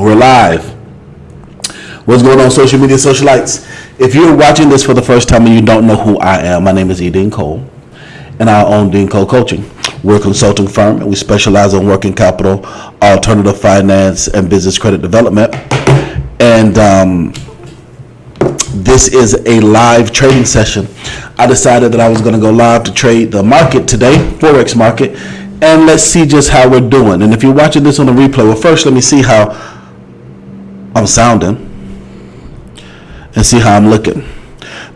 We're live. What's going on, social media socialites? If you're watching this for the first time and you don't know who I am, my name is E.DeanCole, and I own E.DeanCole Coaching. We're a consulting firm, and we specialize in working capital, alternative finance, and business credit development. And this is a live trading session. I decided that I was going to go live to trade the market today, Forex market, and let's see just how we're doing. And if you're watching this on the replay, well, first let me see how I'm sounding and see how I'm looking,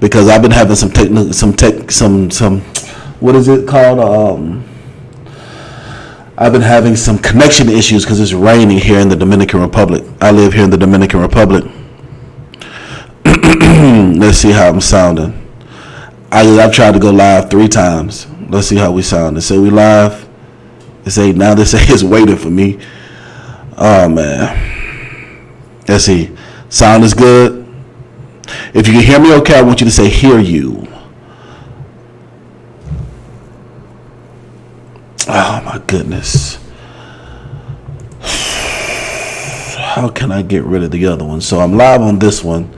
because I've been having some what is it called? I've been having some connection issues because it's raining here in the Dominican Republic. I live here in the Dominican Republic. Let's see how I'm sounding. I've tried to go live 3 times. Let's see how we sound. They say we live. They say it's waiting for me. Oh man. Let's see. Sound is good. If you can hear me okay, I want you to say hear you. Oh my goodness. How can I get rid of the other one? So I'm live on this one,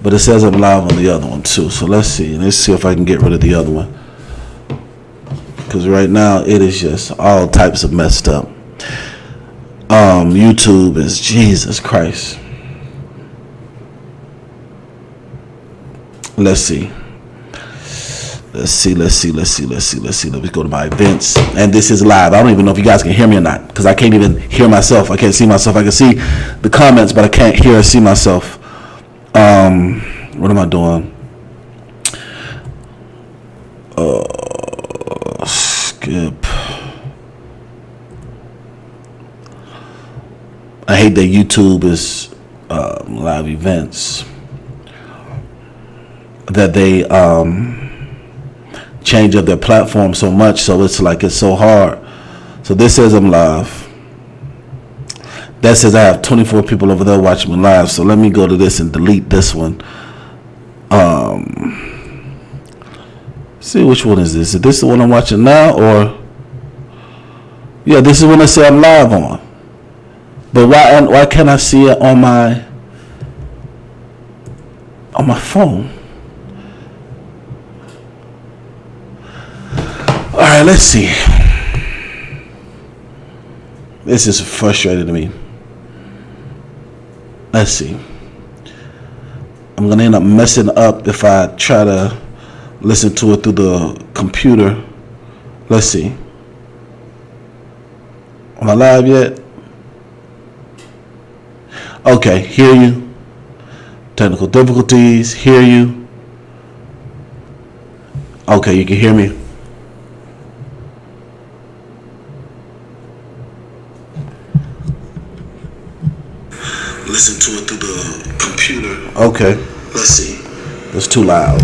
but it says I'm live on the other one too. So let's see if I can get rid of the other one, because right now it is just all types of messed up. YouTube is Jesus Christ. Let's see. Let's go to my events. And this is live. I don't even know if you guys can hear me or not, because I can't even hear myself. I can't see myself. I can see the comments, but I can't hear or see myself. What am I doing? Skip. I hate that YouTube is live events, that they change up their platform so much, so it's so hard. So this says I'm live. That says I have 24 people over there watching me live. So let me go to this and delete this one. See, which one is this? Is this the one I'm watching now, or yeah, this is one I say I'm live on. But why can't I see it on my phone? All right, let's see. This is frustrating to me. Let's see. I'm going to end up messing up if I try to listen to it through the computer. Let's see. Am I live yet? Okay, hear you. Technical difficulties, hear you. Okay, you can hear me. Listen to it through the computer. Okay. Let's see. It's too loud.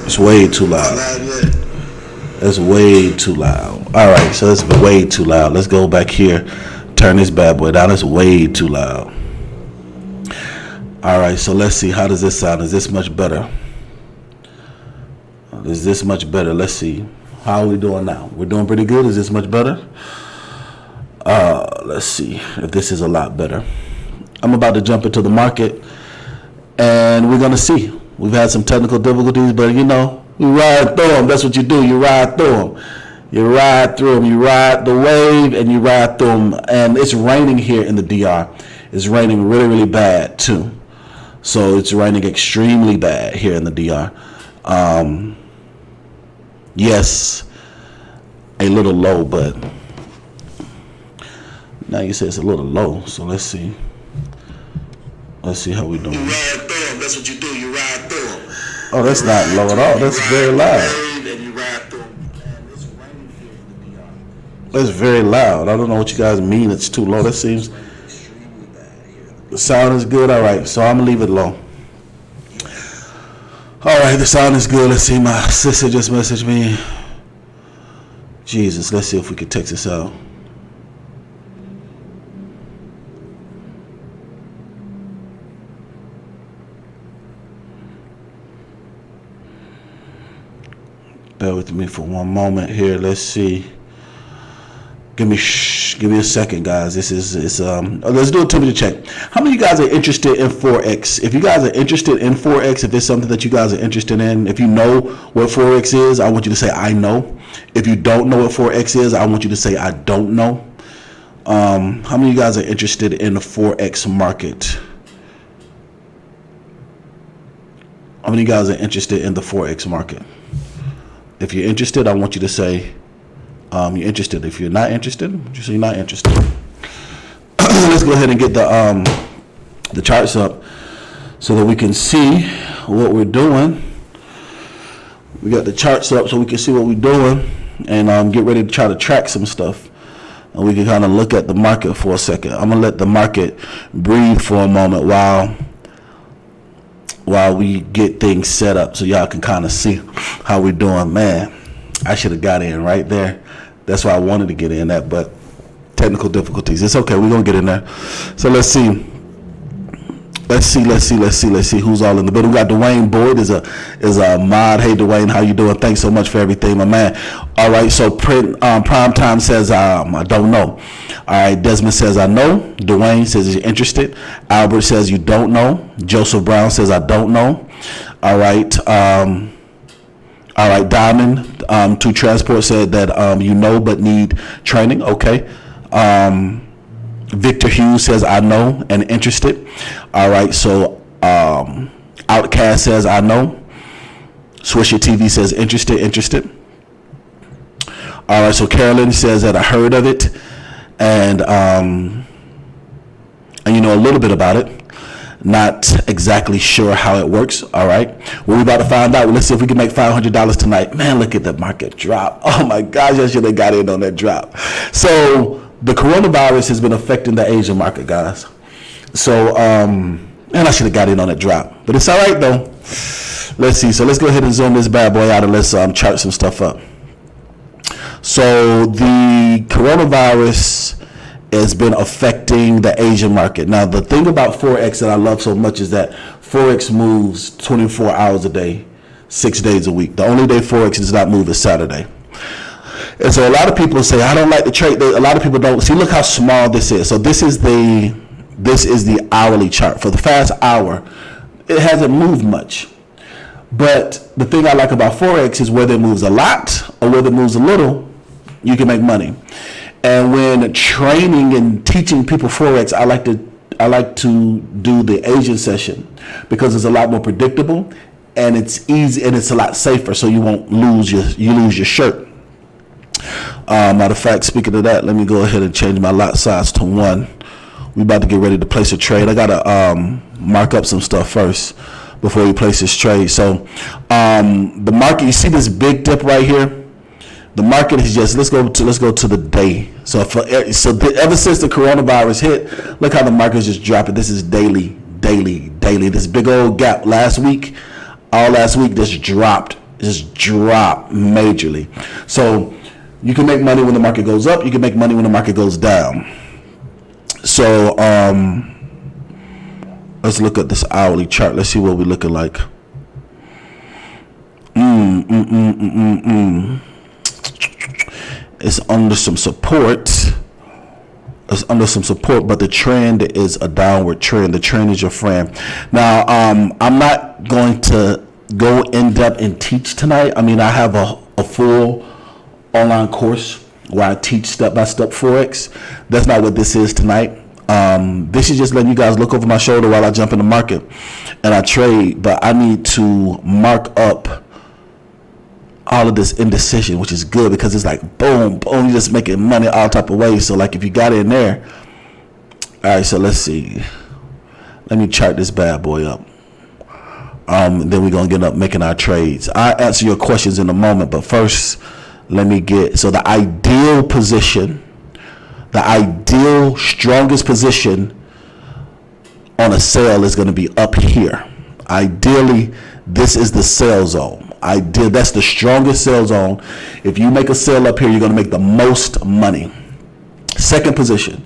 It's way too loud. That's way too loud. All right, so it's way too loud. Let's go back here. Turn this bad boy down. It's way too loud. All right, so let's see. How does this sound? Is this much better? Is this much better? Let's see. How are we doing now? We're doing pretty good. Is this much better? Let's see if this is a lot better. I'm about to jump into the market, and we're going to see. We've had some technical difficulties, but we ride through them. That's what you do. You ride through them. You ride through them. You ride the wave, and you ride through them. And it's raining here in the DR. It's raining really, really bad, too. So it's raining extremely bad here in the DR. Yes, a little low, but now you say it's a little low. So let's see. Let's see how we doing. You ride through them. That's what you do. You ride through them. Oh, that's not low at all. That's very loud. And you ride through them. It's raining here in the DR. That's very loud. I don't know what you guys mean. It's too low. That seems extremely bad here. The sound is good. All right, so I'm gonna leave it low. All right, the sound is good. Let's see. My sister just messaged me. Jesus, let's see if we can text this out. Bear with me for one moment here. Let's see. Give Give me a second, guys. Let's do a temperature check. How many of you guys are interested in Forex? If you guys are interested in Forex, if it's something that you guys are interested in, if you know what Forex is, I want you to say I know. If you don't know what Forex is, I want you to say I don't know. How many of you guys are interested in the Forex market? How many of you guys are interested in the Forex market? If you're interested, I want you to say you're interested. If you're not interested, you say you're not interested. Let's go ahead and get the charts up so that we can see what we're doing. We got the charts up so we can see what we're doing and get ready to try to track some stuff. And we can kind of look at the market for a second. I'm gonna let the market breathe for a moment while we get things set up so y'all can kind of see how we're doing. Man, I should have got in right there. That's why I wanted to get in that, but technical difficulties. It's okay. We're going to get in there. So let's see. Let's see who's all in the building. We got Dwayne Boyd is a mod. Hey, Dwayne, how you doing? Thanks so much for everything, my man. All right, so Prime Time says I don't know. All right, Desmond says I know. Dwayne says he's interested. Albert says you don't know. Joseph Brown says I don't know. All right, Diamond to Transport said that you know but need training. Okay. Victor Hughes says I know and interested. All right, so Outcast says I know. Swisher TV says interested. All right, so Carolyn says that I heard of it and you know a little bit about it. Not exactly sure how it works. All right, well, we're about to find out. Let's see if we can make $500 tonight. Man, look at the market drop. Oh my gosh, I should have got in on that drop. So the coronavirus has been affecting the Asian market, guys. So, and I should have got in on that drop, but it's all right though. Let's see. So let's go ahead and zoom this bad boy out and let's chart some stuff up. So the coronavirus has been affecting the Asian market. Now, the thing about Forex that I love so much is that Forex moves 24 hours a day, 6 days a week. The only day Forex does not move is Saturday. And so a lot of people say, I don't like to trade. A lot of people don't. See, look how small this is. So this is the hourly chart. For the past hour, it hasn't moved much. But the thing I like about Forex is whether it moves a lot or whether it moves a little, you can make money. And when training and teaching people Forex, I like to do the Asian session because it's a lot more predictable and it's easy and it's a lot safer, so you won't lose your shirt. Matter of fact, speaking of that, let me go ahead and change my lot size to 1. We about to get ready to place a trade. I gotta mark up some stuff first before we place this trade. So the market, you see this big dip right here? The market is just, let's go to the day. So ever since the coronavirus hit, look how the market is just dropping. This is daily. This big old gap last week just dropped majorly. So you can make money when the market goes up. You can make money when the market goes down. So let's look at this hourly chart. Let's see what we're looking like. It's under some support. But the trend is a downward trend. The trend is your friend. Now, I'm not going to go in depth and teach tonight. I mean, I have a full online course where I teach step-by-step Forex. That's not what this is tonight. This is just letting you guys look over my shoulder while I jump in the market and I trade. But I need to mark up all of this indecision, which is good because it's like boom, you're just making money all type of ways. So like if you got in there, all right. So let's see. Let me chart this bad boy up. Then we're gonna get up making our trades. I'll answer your questions in a moment, but first, let me get the ideal position, the ideal strongest position on a sell is going to be up here. Ideally, this is the sell zone. That's the strongest sell zone. If you make a sell up here, you're going to make the most money. Second position,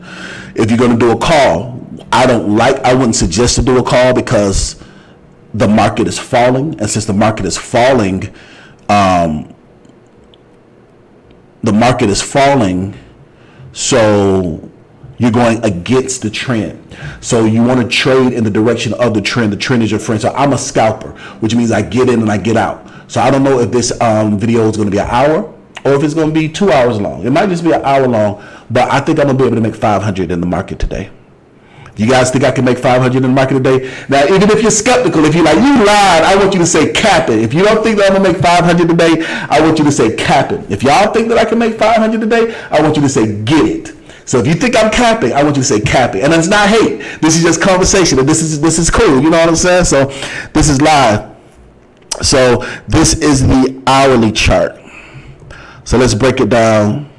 if you're going to do a call, I wouldn't suggest to do a call because the market is falling, and since the market is falling, So you're going against the trend. So you want to trade in the direction of the trend. The trend is your friend. So I'm a scalper, which means I get in and I get out. So I don't know if this video is going to be an hour or if it's going to be 2 hours long. It might just be an hour long, but I think I'm going to be able to make 500 in the market today. You guys think I can make 500 in the market today? Now, even if you're skeptical, if you're like, you lied, I want you to say cap it. If you don't think that I'm going to make 500 today, I want you to say cap it. If y'all think that I can make 500 today, I want you to say get it. So if you think I'm capping, I want you to say cap it. And it's not hate. This is just conversation. And this is cool. You know what I'm saying? So this is live. So this is the hourly chart. So let's break it down.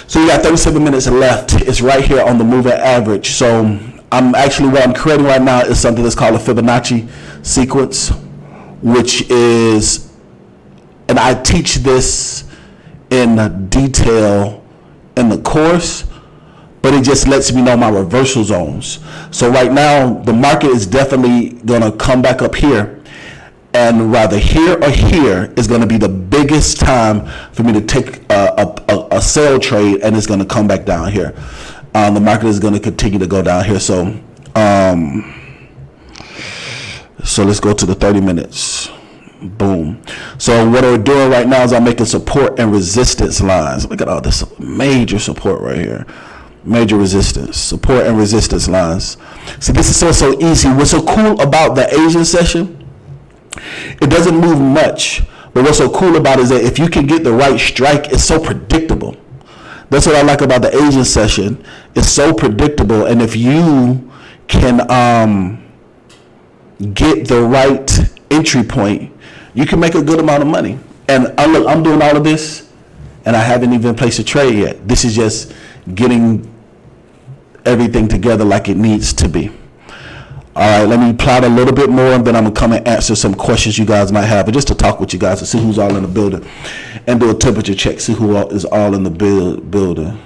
So you got 37 minutes left. It's right here on the moving average. So what I'm creating right now is something that's called a Fibonacci sequence, which is, and I teach this in detail in the course, but it just lets me know my reversal zones. So right now the market is definitely gonna come back up here, and rather here or here is gonna be the biggest time for me to take a sell trade, and it's gonna come back down here. The market is gonna continue to go down here. So let's go to the 30 minutes. Boom. So what we're doing right now is I'm making support and resistance lines. Look at all this major support right here. Major resistance, support and resistance lines. See, this is so easy. What's so cool about the Asian session, it doesn't move much, but what's so cool about it is that if you can get the right strike, it's so predictable. That's what I like about the Asian session. It's so predictable, and if you can get the right entry point, you can make a good amount of money. And look, I'm doing all of this, and I haven't even placed a trade yet. This is just getting everything together like it needs to be. All right, let me plot a little bit more, and then I'm gonna come and answer some questions you guys might have, and just to talk with you guys to see who's all in the building, and do a temperature check, see who is all in the building.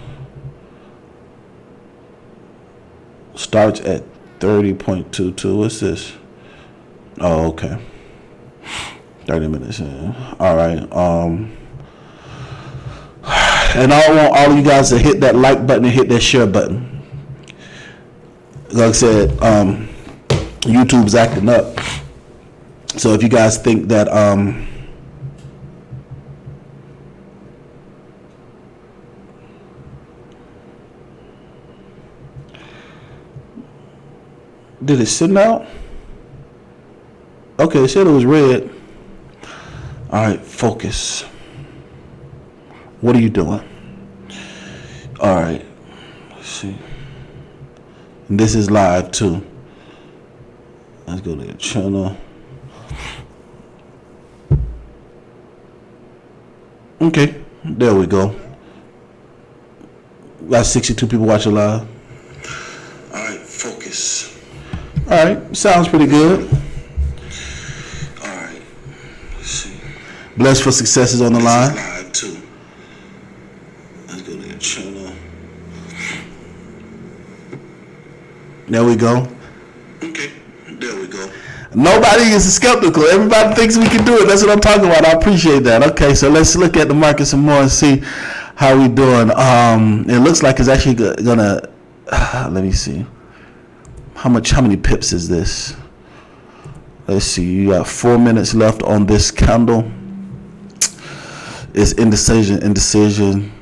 Starts at 30.22. What's this? Oh, okay. 30 minutes in. All right. And I want all of you guys to hit that like button and hit that share button. Like I said, YouTube's acting up. So if you guys think that did it send out? Okay, it said it was red. All right, focus. What are you doing? All right, let's see. And this is live too. Let's go to the channel. Okay, there we go. Got 62 people watching live. All right, focus. All right, sounds pretty good. Blessed for successes on the line. Live too. Let's go to the channel. There we go. Okay, there we go. Nobody is skeptical. Everybody thinks we can do it. That's what I'm talking about. I appreciate that. Okay, so let's look at the market some more and see how we doing. It looks like it's actually gonna. Let me see. How many pips is this? Let's see. You got 4 minutes left on this candle. It's indecision,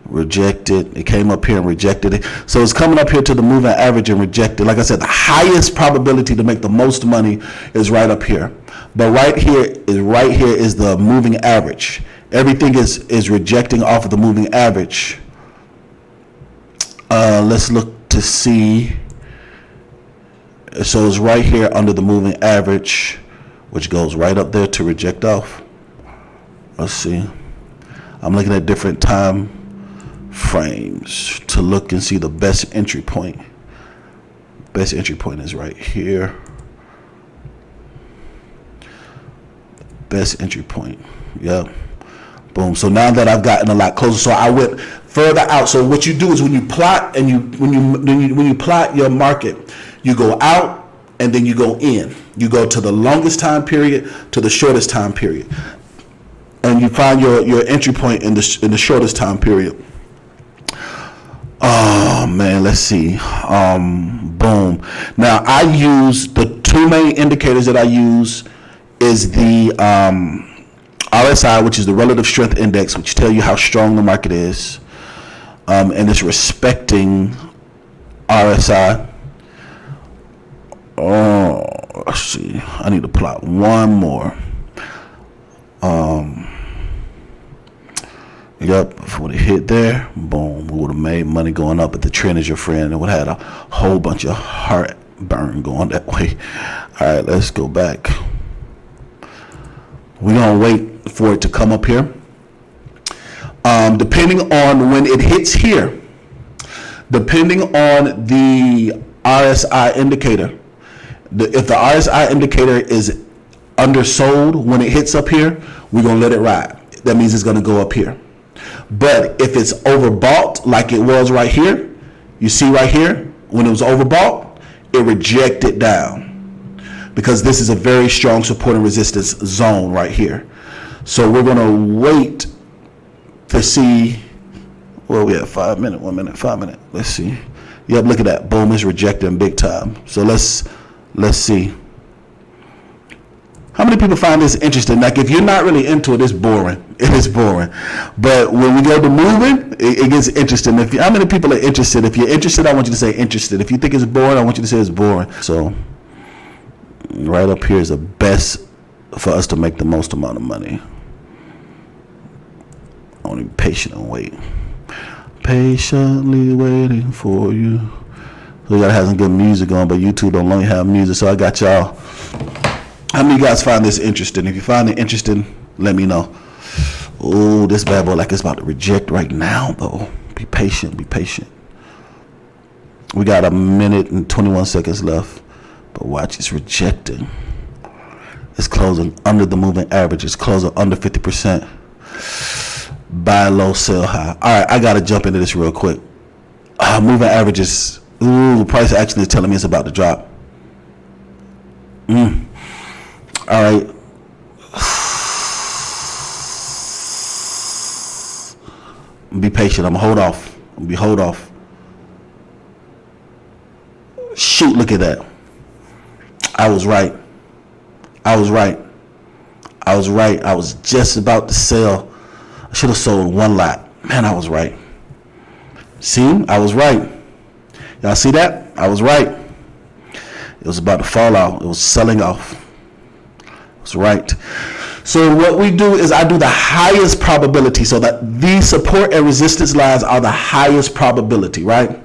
rejected. It came up here and rejected it. So it's coming up here to the moving average and rejected. Like I said, the highest probability to make the most money is right up here. But right here is the moving average. Everything is rejecting off of the moving average. Let's look to see. So it's right here under the moving average, which goes right up there to reject off. Let's see. I'm looking at different time frames to look and see the best entry point. Best entry point is right here. Best entry point. Yep. Boom. So now that I've gotten a lot closer, so I went further out. So what you do is when you plot and when you plot your market, you go out and then you go in. You go to the longest time period to the shortest time period. And you find your entry point in the shortest time period. Oh man, let's see. Boom. Now I use the two main indicators that I use is the RSI, which is the relative strength index, which tell you how strong the market is, and it's respecting RSI. Oh, let's see. I need to plot one more. Yep, if it would have hit there, boom, we would have made money going up. But the trend is your friend. It would have had a whole bunch of heartburn going that way. All right, let's go back. We're going to wait for it to come up here. Depending on when it hits here, depending on the RSI indicator, if the RSI indicator is undersold when it hits up here, we're going to let it ride. That means it's going to go up here. But if it's overbought like it was right here, you see right here, when it was overbought, it rejected down because this is a very strong support and resistance zone right here. So we're going to wait to see. Well, we have 5 minutes, 1 minute, 5 minutes. Let's see. Yep, look at that. Boom, it's rejecting big time. So let's see. How many people find this interesting? Like, if you're not really into it, it's boring. It is boring. But when we go to moving, it gets interesting. How many people are interested? If you're interested, I want you to say interested. If you think it's boring, I want you to say it's boring. So right up here is the best for us to make the most amount of money. Only be patient and wait. Patiently waiting for you. So we gotta have some good music on, but YouTube don't only have music, so I got y'all. How many of you guys find this interesting? If you find it interesting, let me know. Oh, this bad boy like it's about to reject right now, though. Be patient, be patient. We got 1 minute and 21 seconds left, but watch, it's rejecting. It's closing under the moving average. It's closing under 50%. Buy low, sell high. All right, I got to jump into this real quick. Moving averages. Ooh, price action is telling me it's about to drop. All right. Be patient. I'm gonna hold off. Hold off. Shoot, look at that. I was right. I was just about to sell. I should have sold one lot. Man, I was right. See, I was right. Y'all see that? I was right. It was about to fall out. It was selling off. That's right. So what we do is I do the highest probability, so that these support and resistance lines are the highest probability, right?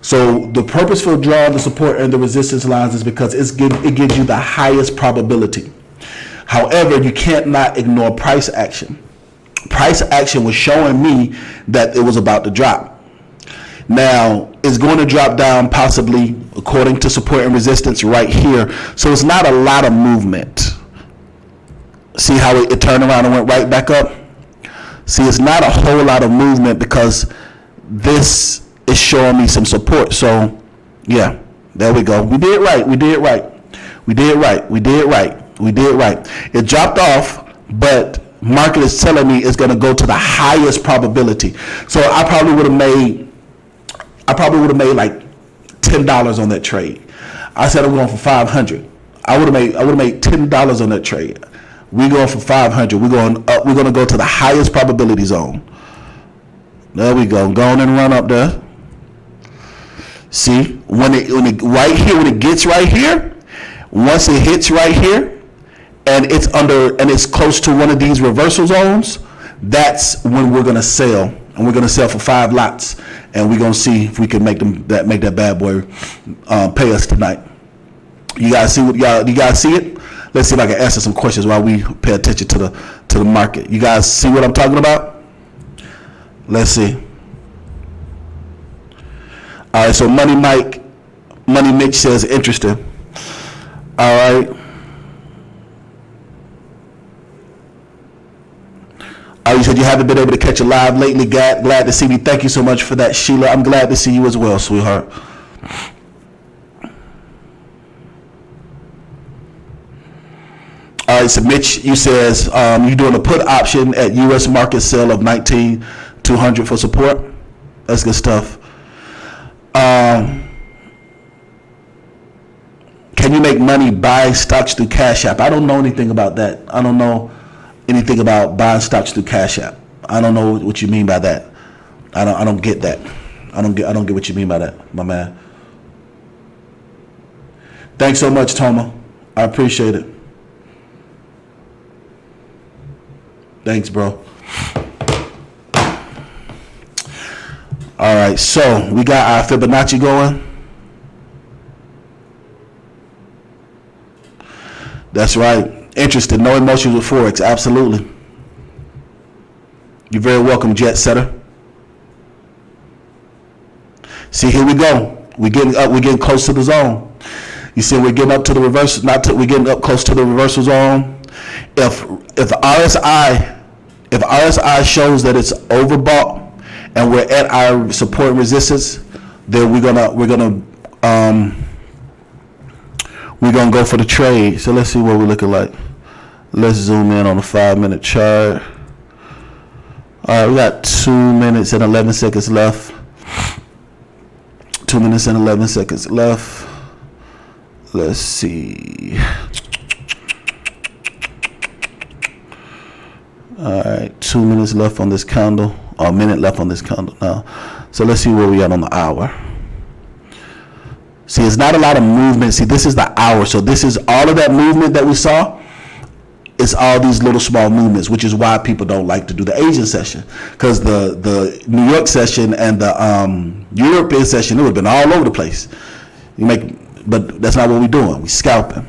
So the purpose for drawing the support and the resistance lines is because it gives you the highest probability. However, you can't not ignore price action. Price action was showing me that it was about to drop. Now, it's going to drop down possibly according to support and resistance right here. So it's not a lot of movement. See how it turned around and went right back up? See, it's not a whole lot of movement because this is showing me some support. So, yeah, there we go. We did right. It dropped off, but market is telling me it's going to go to the highest probability. So I probably would have made like $10 on that trade. I said I'm going for 500. I would have made $10 on that trade. We going for 500. We're going up. We're going to go to the highest probability zone. There we go. Go on and run up there. See, when it gets right here, once it hits right here, and it's close to one of these reversal zones, that's when we're going to sell, and we're going to sell for 5 lots, and we're going to see if we can make that bad boy pay us tonight. You guys see you guys see it? Let's see if I can answer some questions while we pay attention to the market. You guys see what I'm talking about? Let's see. All right, so Money Mitch says interesting. All right. Oh, you said you haven't been able to catch a live lately. Glad to see me. Thank you so much for that, Sheila. I'm glad to see you as well, sweetheart. All right, so Mitch, you says you're doing a put option at U.S. market sale of 19,200 for support. That's good stuff. money buying stocks through Cash App. I don't know anything about that. I don't know anything about buying stocks through Cash App. I don't know what you mean by that. I don't get that. I don't get what you mean by that, my man. Thanks so much, Toma. I appreciate it. Thanks, bro. All right, so we got our Fibonacci going. That's right. Interested, no emotions with Forex. Absolutely. You're very welcome, Jet Setter. See, here we go. We're getting up. We're getting close to the zone. You see, we're getting up to the reversal. We're getting up close to the reversal zone. If RSI shows that it's overbought and we're at our support and resistance, then we're gonna go for the trade. So let's see what we're looking like. Let's zoom in on the 5-minute chart. All right, we got 2 minutes and 11 seconds left. 2 minutes and 11 seconds left. Let's see. All right, 2 minutes left on this candle, or a minute left on this candle now. So let's see where we at on the hour. See, it's not a lot of movement. See, this is the hour. So this is all of that movement that we saw. It's all these little small movements, which is why people don't like to do the Asian session. Because the New York session and the European session, it would have been all over the place. But that's not what we're doing. We're scalping.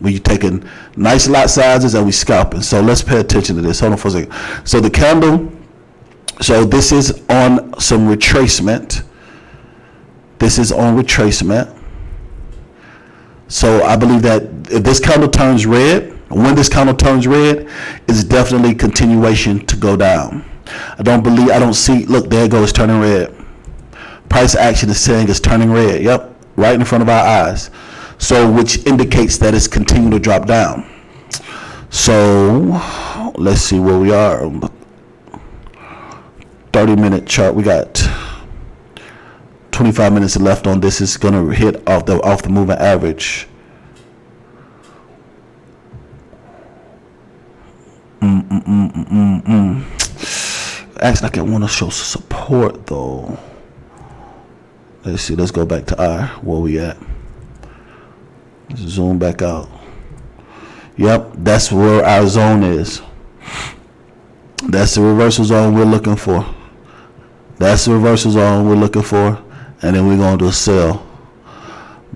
We're taking nice lot sizes and we scalping. So let's pay attention to this. Hold on for a second. So the candle, so this is on some retracement. This is on retracement. So I believe that if this candle turns red, when this candle turns red, it's definitely continuation to go down. I don't see, look, there it goes, turning red. Price action is saying it's turning red. Yep, right in front of our eyes. So, which indicates that it's continuing to drop down. So, let's see where we are. 30-minute chart, we got 25 minutes left on this. Is going to hit off the moving average. Acts like I want to show support though. Let's see. Let's go back to where we at. Let's zoom back out. Yep, that's where our zone is. That's the reversal zone we're looking for. That's the reversal zone we're looking for. And then we're going to do a sell.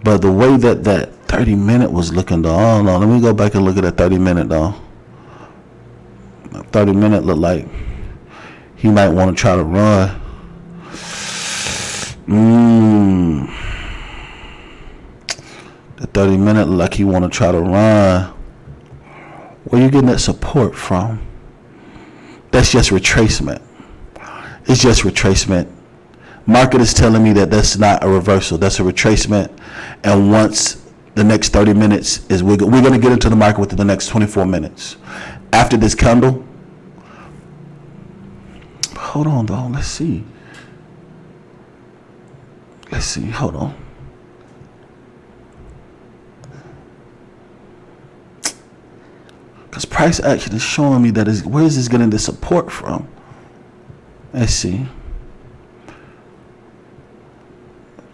But the way that 30-minute was looking though, I don't know. Let me go back and look at that 30-minute though. 30-minute looked like he might want to try to run. The 30-minute looked like he want to try to run. Where you getting that support from? That's just retracement. It's just retracement. Market is telling me that that's not a reversal. That's a retracement. And once the next 30 minutes is, we're going to get into the market within the next 24 minutes. After this candle, hold on though, let's see. Hold on. Because price action is showing me that where is this getting the support from? Let's see.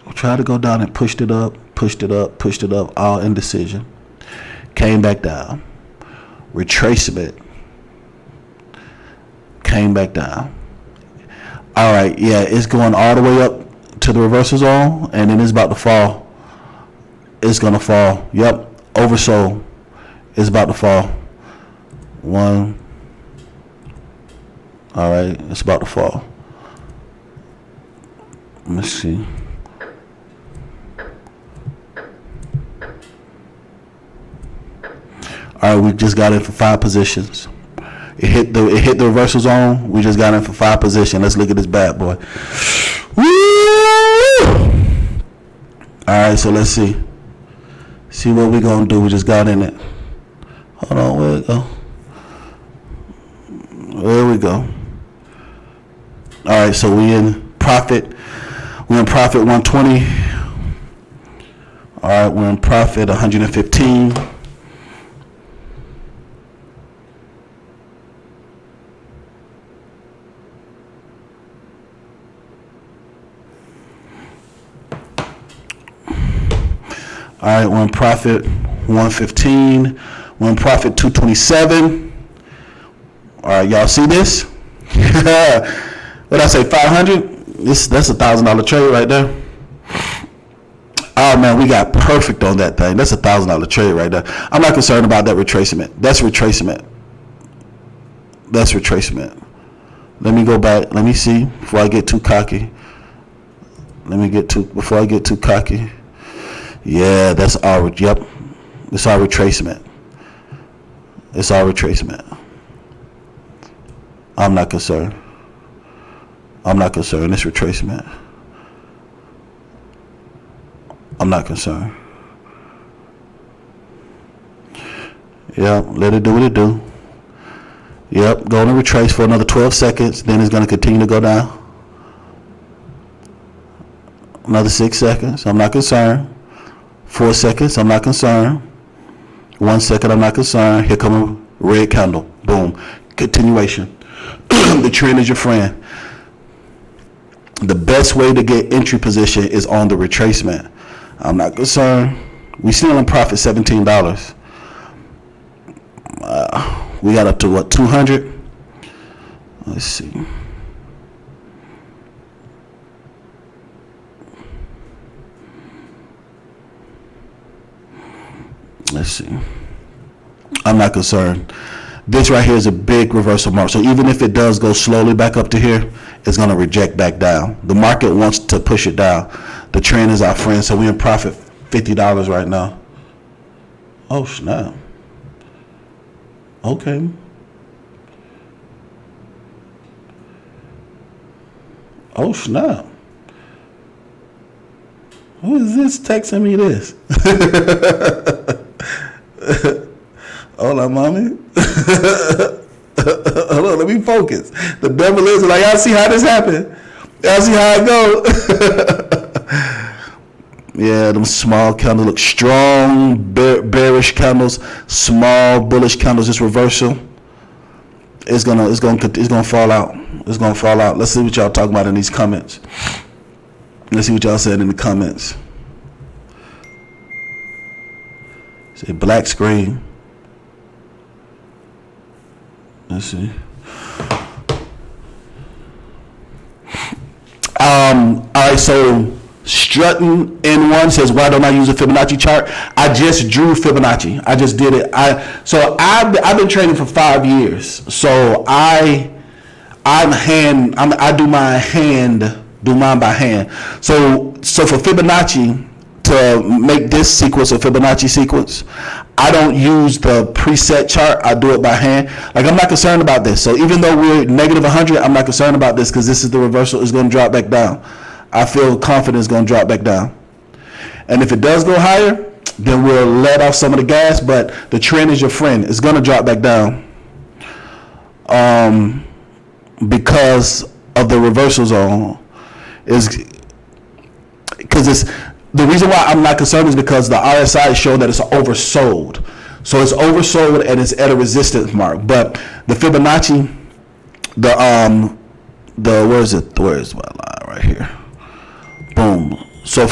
We'll try to go down and pushed it up, all indecision. Came back down. Retracement. Came back down. All right, yeah, it's going all the way up to the reversal zone, and then it's about to fall. It's gonna fall. Yep, oversold. It's about to fall. One. All right, it's about to fall. Let's see. All right, we just got in for 5 positions. It hit the reversal zone. We just got in for 5 positions. Let's look at this bad boy. Woo! All right, so let's see. See what we're gonna do. We just got in it. Hold on, where it go? There we go. All right, so we in profit. We're in profit 120. All right, we're in profit 115. All right, we're in profit 115. We're in profit 227. All right, y'all see this? What did I say, 500? That's a $1,000 trade right there. Oh man, we got perfect on that thing. That's a $1,000 trade right there. I'm not concerned about that retracement. That's retracement. That's retracement. Let me go back. Let me see before I get too cocky. Before I get too cocky. Yeah, that's our, yep. It's our retracement. It's our retracement. I'm not concerned. I'm not concerned. It's retracement. I'm not concerned. Yep, let it do what it do. Yep, going to retrace for another 12 seconds. Then it's going to continue to go down. Another 6 seconds. I'm not concerned. 4 seconds. I'm not concerned. 1 second. I'm not concerned. Here come a red candle. Boom. Continuation. The trend is your friend. The best way to get entry position is on the retracement. I'm not concerned. We still in profit $17. We got up to what, 200? Let's see. Let's see. I'm not concerned. This right here is a big reversal mark. So even if it does go slowly back up to here, it's going to reject back down. The market wants to push it down. The trend is our friend. So we're in profit $50 right now. Oh, snap. Okay. Oh, snap. Who is this texting me this? Hold on, mommy. Hold on, let me focus. The devil is like, y'all see how this happened? Y'all see how it go? Yeah, them small candles look strong, bearish candles, small bullish candles. This reversal. It's gonna fall out. It's gonna fall out. Let's see what y'all talking about in these comments. Let's see what y'all said in the comments. Say black screen. Let's see. All right, so Strutting N1 says, why don't I use a Fibonacci chart? I just drew Fibonacci. I just did it. I've been trading for 5 years. So I do mine by hand. So for Fibonacci, to make this sequence a Fibonacci sequence, I don't use the preset chart. I do it by hand. Like, I'm not concerned about this. So even though we're negative 100, I'm not concerned about this because this is the reversal. It's going to drop back down. I feel confident it's going to drop back down. And if it does go higher, then we'll let off some of the gas. But the trend is your friend. It's going to drop back down because of the reversal zone. The reason why I'm not concerned is because the RSI is showing that it's oversold. So it's oversold and it's at a resistance mark. But the Fibonacci, where is my line right here? Boom. So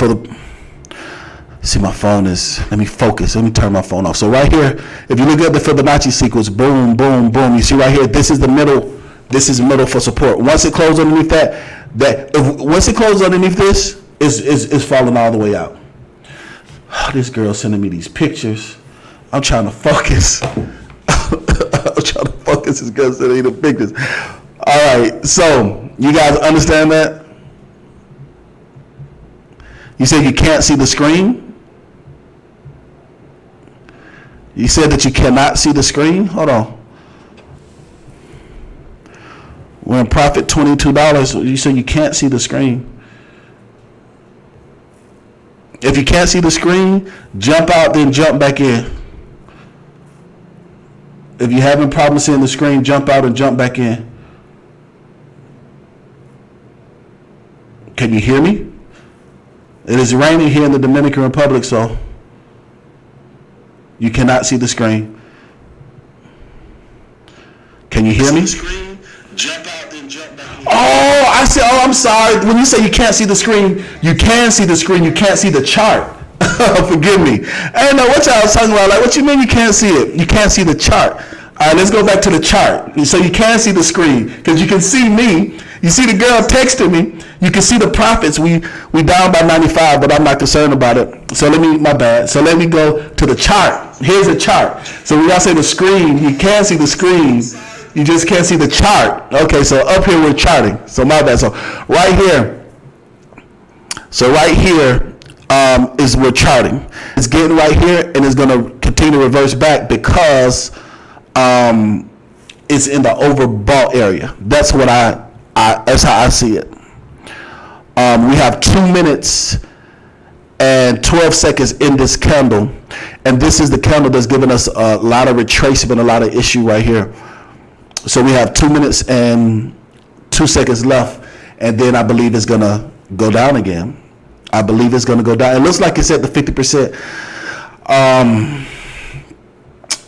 see, my phone is, let me focus. Let me turn my phone off. So right here, if you look at the Fibonacci sequence, boom, boom, boom. You see right here, this is the middle. This is middle for support. Once it closes underneath once it closes underneath this, is falling all the way out. This girl sending me these pictures. I'm trying to focus. I'm trying to focus. This girl sending me the pictures. All right, so you guys understand that? You said you can't see the screen? You said that you cannot see the screen? Hold on. We're in profit $22. You said you can't see the screen. If you can't see the screen, jump out, then jump back in. If you're having problems seeing the screen, jump out and jump back in. Can you hear me? It is raining here in the Dominican Republic, so you cannot see the screen. Can you hear me? Jump out, then jump back in. Oh, I said, oh, I'm sorry. When you say you can't see the screen, you can see the screen. You can't see the chart. Forgive me. I didn't know what y'all was talking about. Like, what you mean you can't see it? You can't see the chart. All right, let's go back to the chart. So you can see the screen because you can see me. You see the girl texting me. You can see the profits. We down by 95, but I'm not concerned about it. So my bad. So let me go to the chart. Here's the chart. So when y'all say the screen, you can see the screen. You just can't see the chart. Okay, so up here we're charting. So my bad. So right here. So right here is we're charting. It's getting right here, and it's going to continue to reverse back because it's in the overbought area. That's what that's how I see it. We have 2 minutes and 12 seconds in this candle, and this is the candle that's giving us a lot of retracement, a lot of issue right here. So we have 2 minutes and 2 seconds left, and then I believe it's gonna go down again. I believe it's gonna go down. It looks like it's at the 50%.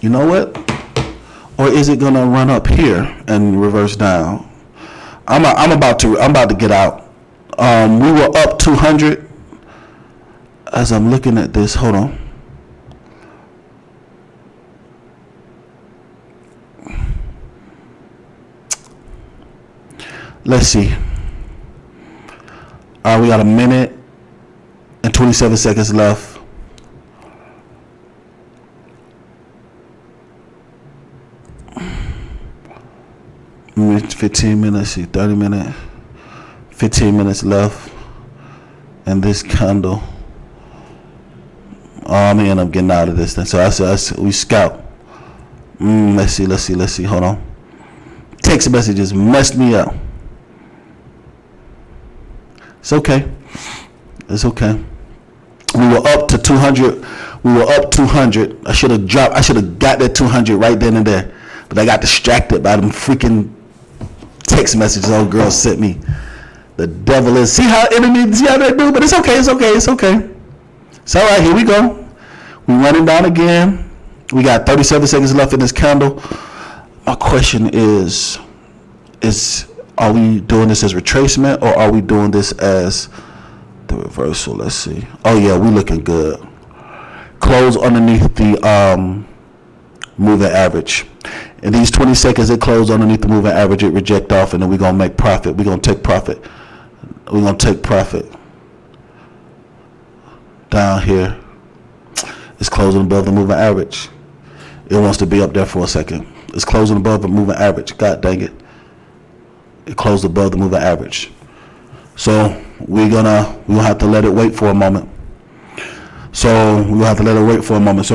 You know what? Or is it gonna run up here and reverse down? I'm about to get out. We were up 200. As I'm looking at this, hold on. Let's see. All right, we got a minute and 27 seconds left. Mm, 15 minutes, 30 minutes, 15 minutes left. And this candle. Oh, I'm gonna end up getting out of this thing. So we scout. Let's see. Hold on. Text messages messed me up. It's okay. It's okay. We were up to 200. We were up 200. I should have dropped. I should have got that 200 right then and there. But I got distracted by them freaking text messages old girl sent me. The devil is. See how they do? But it's okay. It's okay. It's okay. It's all right. Here we go. We're running down again. We got 37 seconds left in this candle. My question is are we doing this as retracement, or are we doing this as the reversal? Let's see. Oh yeah, we looking good. Close underneath the moving average. In these 20 seconds, it closed underneath the moving average. It reject off, and then we're gonna make profit. We're gonna take profit. We're gonna take profit. Down here, it's closing above the moving average. It wants to be up there for a second. It's closing above the moving average. God dang it. It closed above the moving average. So we're gonna have to let it wait for a moment. So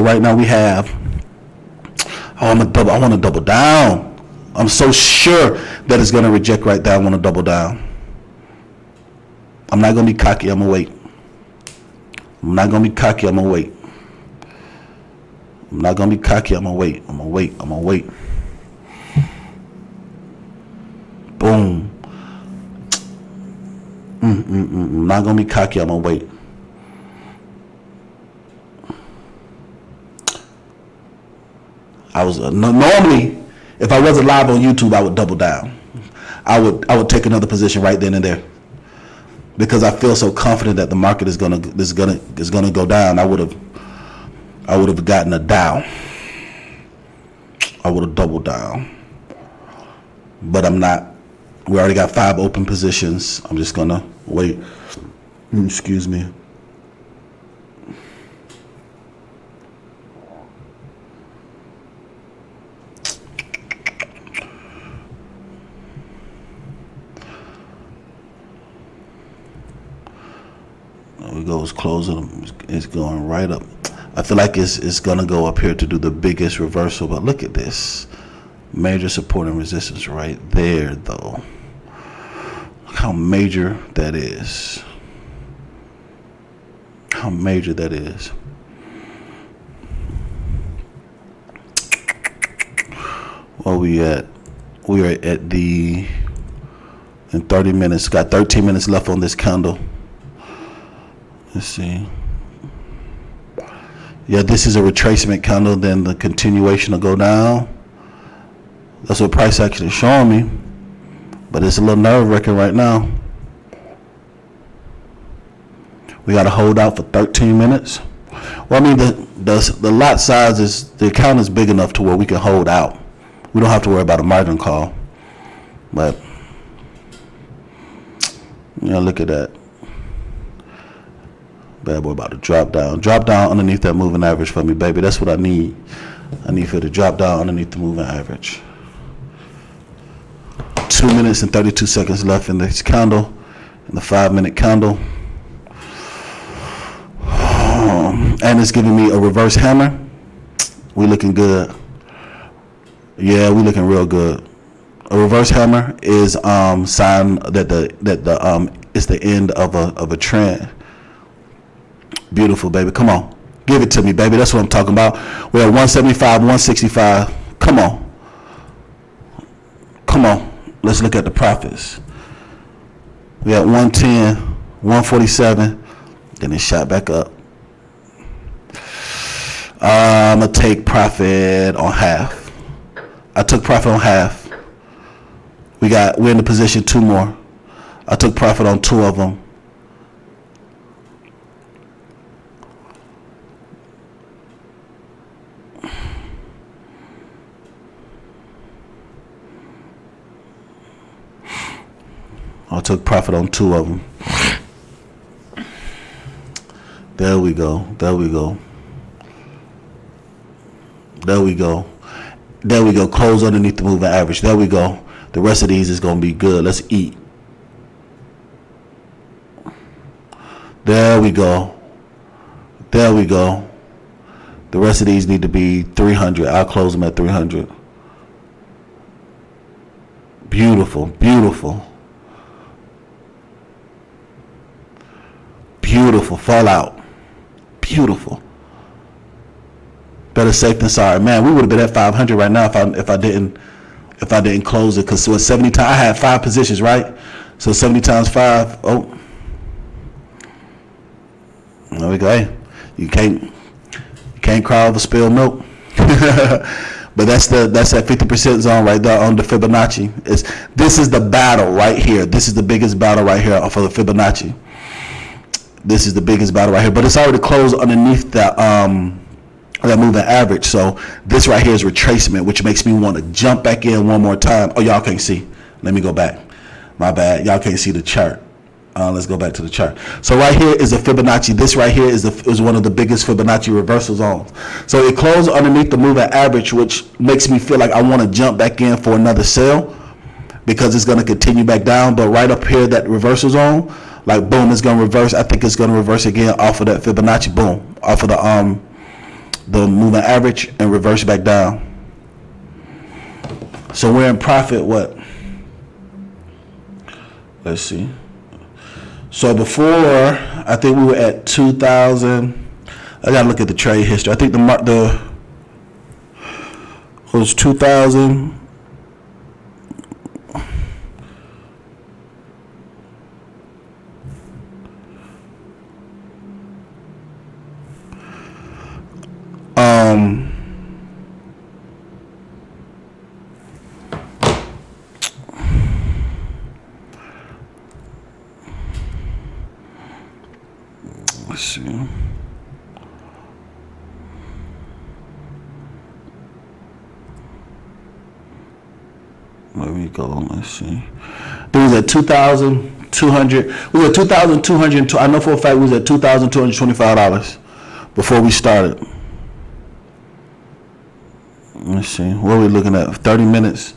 right now we have, I want to double down. I'm so sure that it's gonna reject right there. I want to double down. I'm not gonna be cocky, I'm gonna wait. I'm not gonna be cocky, I'm gonna wait. I'm not gonna be cocky, I'm gonna wait. I'm gonna wait. Boom. I'm not gonna be cocky, I'm gonna wait. I was normally, if I wasn't live on YouTube, I would double down. I would take another position right then and there, because I feel so confident that the market is gonna go down. I would have gotten a down. I would have doubled down, but I'm not. We already got 5 open positions. I'm just gonna wait. Excuse me. There we go. It's closing. It's going right up. I feel like it's gonna go up here to do the biggest reversal. But look at this. Major support and resistance right there, though. Look how major that is. How major that is. Where we at? We are at in 30 minutes. Got 13 minutes left on this candle. Let's see. Yeah, this is a retracement candle. Then the continuation will go down. That's what price action is showing me. But it's a little nerve-wracking right now. We got to hold out for 13 minutes. Well, I mean, the lot size is, the account is big enough to where we can hold out. We don't have to worry about a margin call. But, yeah, look at that. Bad boy about to drop down. Drop down underneath that moving average for me, baby. That's what I need. I need for it to drop down underneath the moving average. 2 minutes and 32 seconds left in this candle, in the 5-minute candle. And it's giving me a reverse hammer. We looking good. Yeah, we looking real good. A reverse hammer is sign that it's the end of a trend. Beautiful, baby. Come on. Give it to me, baby. That's what I'm talking about. We're at 175, 165. Come on. Come on. Let's look at the profits. We at 110, 147. Then it shot back up. I'm going to take profit on half. I took profit on half. We're in the position 2 more. I took profit on 2 of them. I took profit on 2 of them. There we go. There we go. There we go. There we go. Close underneath the moving average. There we go. The rest of these is going to be good. Let's eat. There we go. There we go. The rest of these need to be 300. I'll close them at 300. Beautiful. Beautiful. Beautiful. Fallout. Beautiful. Better safe than sorry, man. We would have been at 500 right now if I didn't close it. Cause so 70 times I had 5 positions, right? So 70 times 5. Oh, there we go. Hey, you can't cry over spilled milk. But that's that 50% zone right there on the Fibonacci. This is the battle right here. This is the biggest battle right here for the Fibonacci. This is the biggest battle right here. But it's already closed underneath that moving average. So this right here is retracement, which makes me want to jump back in one more time. Oh, y'all can't see. Let me go back. My bad. Y'all can't see the chart. Let's go back to the chart. So right here is a Fibonacci. This right here is one of the biggest Fibonacci reversal zones. So it closed underneath the moving average, which makes me feel like I want to jump back in for another sell because it's going to continue back down. But right up here, that reversal zone, like boom, it's going to reverse. I think it's going to reverse again off of that Fibonacci. Boom, off of the moving average and reverse back down. So we're in profit. What? Let's see. So before, I think we were at 2,000. I gotta look at the trade history. I think the was 2,000. Let's see. There we go. Let's see. There was at 2,200. We were at 2,200. I know for a fact we was at $2,225 before we started. Let's see. What are we looking at? 30 minutes.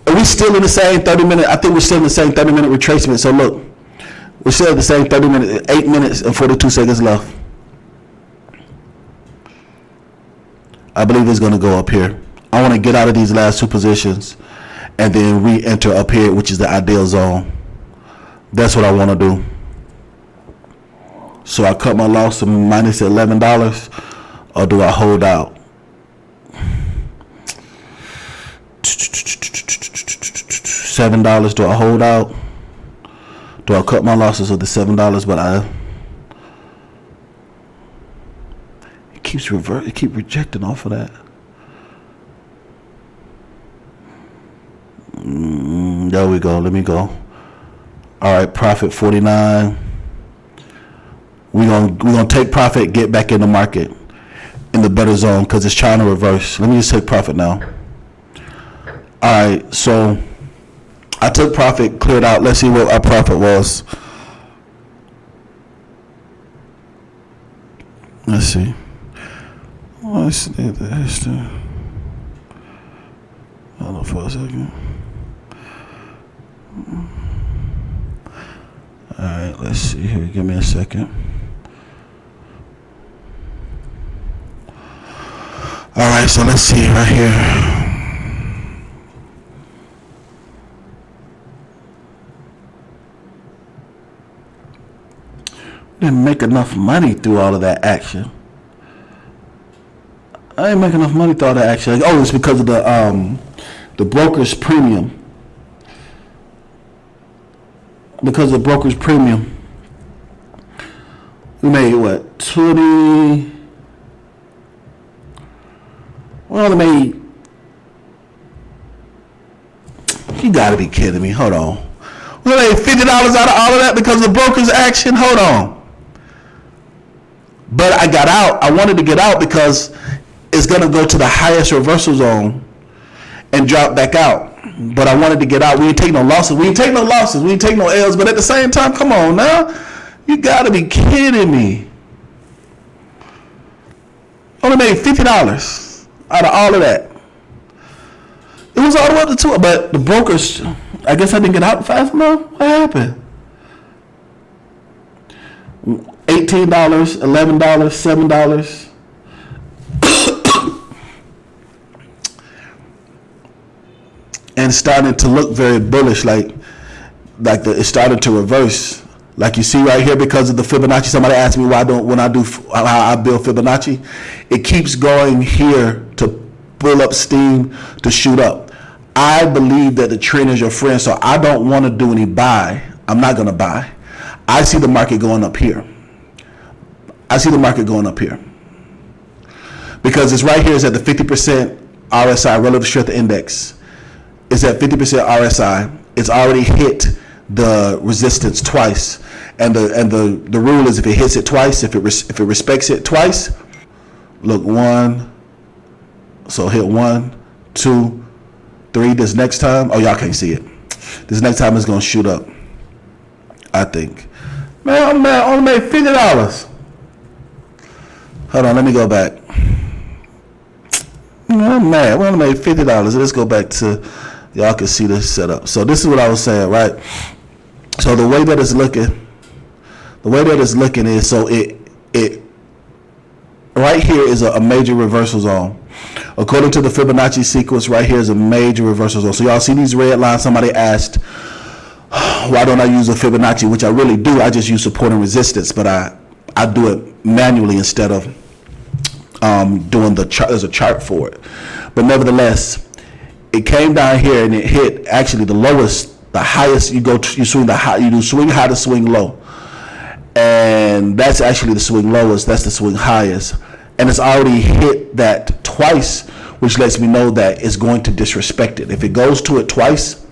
Are we still in the same 30-minute? I think we're still in the same 30-minute retracement. So look. We're still at the same 30 minutes, 8 minutes and 42 seconds left. I believe it's going to go up here. I want to get out of these last 2 positions and then re-enter up here, which is the ideal zone. That's what I want to do. So I cut my loss to minus $11, or do I hold out? $7, do I hold out? Do I cut my losses of the $7? But keeps it keep rejecting off of that. There we go. Let me go. All right, profit 49. We're gonna take profit, get back in the market in the better zone because it's trying to reverse. Let me just take profit now. All right, so I took profit, cleared out. Let's see what our profit was. Let's see. Let's see this. Hold on for a second. All right, let's see here. Give me a second. All right, so let's see right here. Didn't make enough money through all of that action. I didn't make enough money through all that action. Oh, it's because of the broker's premium. Because of broker's premium, we made what 20. Well, we made. You gotta be kidding me! Hold on. We made $50 out of all of that because of the broker's action. Hold on. But I got out. I wanted to get out because it's gonna go to the highest reversal zone and drop back out. But I wanted to get out. We ain't take no losses. We ain't take no L's. But at the same time, come on now. You gotta be kidding me. Only made $50 out of all of that. It was all the way up to 2. But the brokers, I guess I didn't get out fast enough. What happened? $18, $11, $7. And starting to look very bullish, like it started to reverse, like you see right here because of the Fibonacci. Somebody asked me how I build Fibonacci. It keeps going here to pull up steam to shoot up. I believe that the trend is your friend, so I don't want to do any buy. I'm not gonna buy. I see the market going up here. Because it's right here. It's at the 50% RSI, relative strength index. It's at 50% RSI. It's already hit the resistance twice, and the rule is if it hits it twice, if it respects it twice, look 1. So hit 1, 2, 3. This next time, oh y'all can't see it. This next time it's gonna shoot up. I think. Man, I'm mad. I only made $50. Hold on, let me go back. I'm mad. We only made $50. Let's go back to. Y'all can see this setup. So this is what I was saying, right? So the way that it's looking is so it right here is a major reversal zone. According to the Fibonacci sequence, right here is a major reversal zone. So y'all see these red lines. Somebody asked, why don't I use a Fibonacci? Which I really do. I just use support and resistance, but I do it manually instead of doing the chart. There's a chart for it, but nevertheless. It came down here and it hit actually the lowest, the highest. You swing the high, you do swing high to swing low, and that's actually the swing lowest. That's the swing highest, and it's already hit that twice, which lets me know that it's going to disrespect it. If it goes to it twice,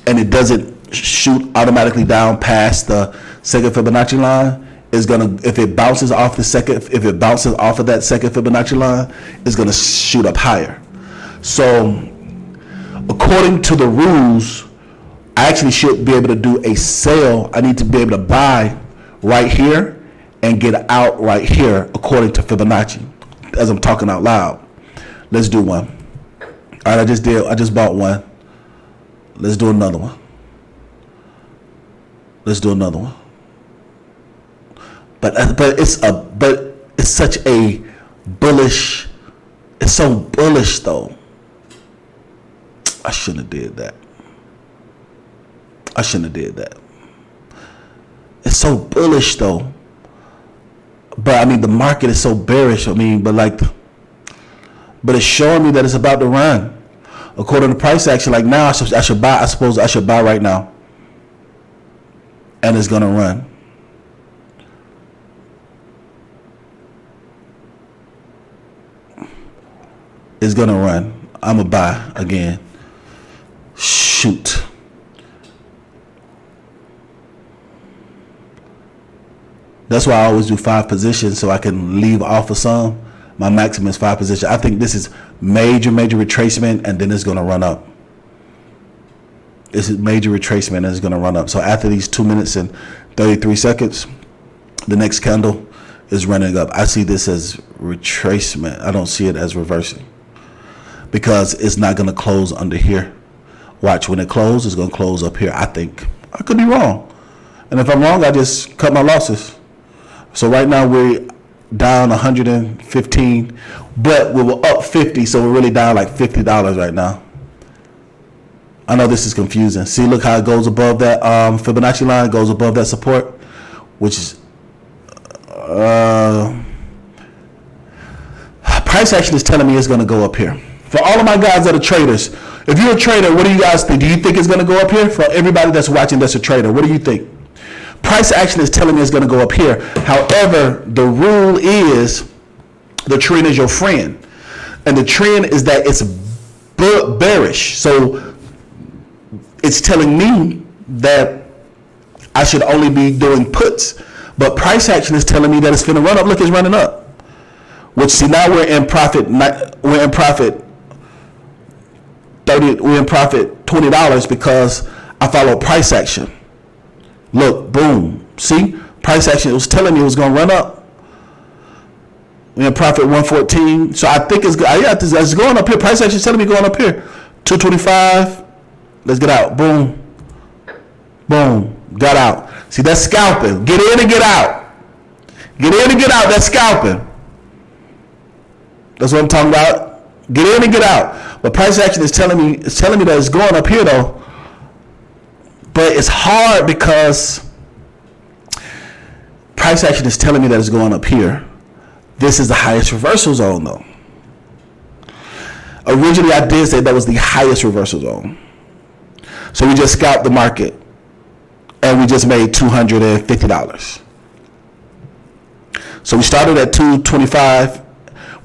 and it doesn't shoot automatically down past the second Fibonacci line, is gonna if it bounces off of that second Fibonacci line, it's gonna shoot up higher. So, according to the rules, I actually should be able to do a sell. I need to be able to buy right here and get out right here, according to Fibonacci, as I'm talking out loud. Let's do one. All right, I just bought one. Let's do another one. But it's such a bullish. It's so bullish though. I shouldn't have did that. It's so bullish though. But I mean, the market is so bearish. I mean, but it's showing me that it's about to run. According to price action, like now, I should buy. I suppose I should buy right now, and it's gonna run. is gonna run. I'm gonna buy again. Shoot. That's why I always do 5 positions so I can leave off of some. My maximum is 5 positions. I think this is major retracement, and then it's gonna run up. This is major retracement, and it's gonna run up. So after these 2 minutes and 33 seconds, the next candle is running up. I see this as retracement. I don't see it as reversing because it's not going to close under here. Watch, when it closes, it's going to close up here. I think I could be wrong, and if I'm wrong, I just cut my losses. So right now we're down 115, but we were up 50, so we're really down like $50 right now. I know this is confusing. See, look how it goes above that Fibonacci line, goes above that support, which is price action is telling me it's going to go up here. For all of my guys that are traders, if you're a trader, what do you guys think? Do you think it's going to go up here? For everybody that's watching that's a trader, what do you think? Price action is telling me it's going to go up here. However, the rule is the trend is your friend. And the trend is that it's bearish. So it's telling me that I should only be doing puts. But price action is telling me that it's going to run up. Look, it's running up. Which, see, now we're in profit. We're in profit $20 because I followed price action. Look, boom. See, price action, it was telling me it was going to run up. We're in profit 114. So I think it's going up here. Price action is telling me going up here. 225. Let's get out. Boom. Boom. Got out. See, that's scalping. Get in and get out. Get in and get out. That's scalping. That's what I'm talking about. Get in and get out. But price action is telling me that it's going up here though. But it's hard because price action is telling me that it's going up here. This is the highest reversal zone though. Originally I did say that was the highest reversal zone. So we just scalped the market and we just made $250. So we started at 225.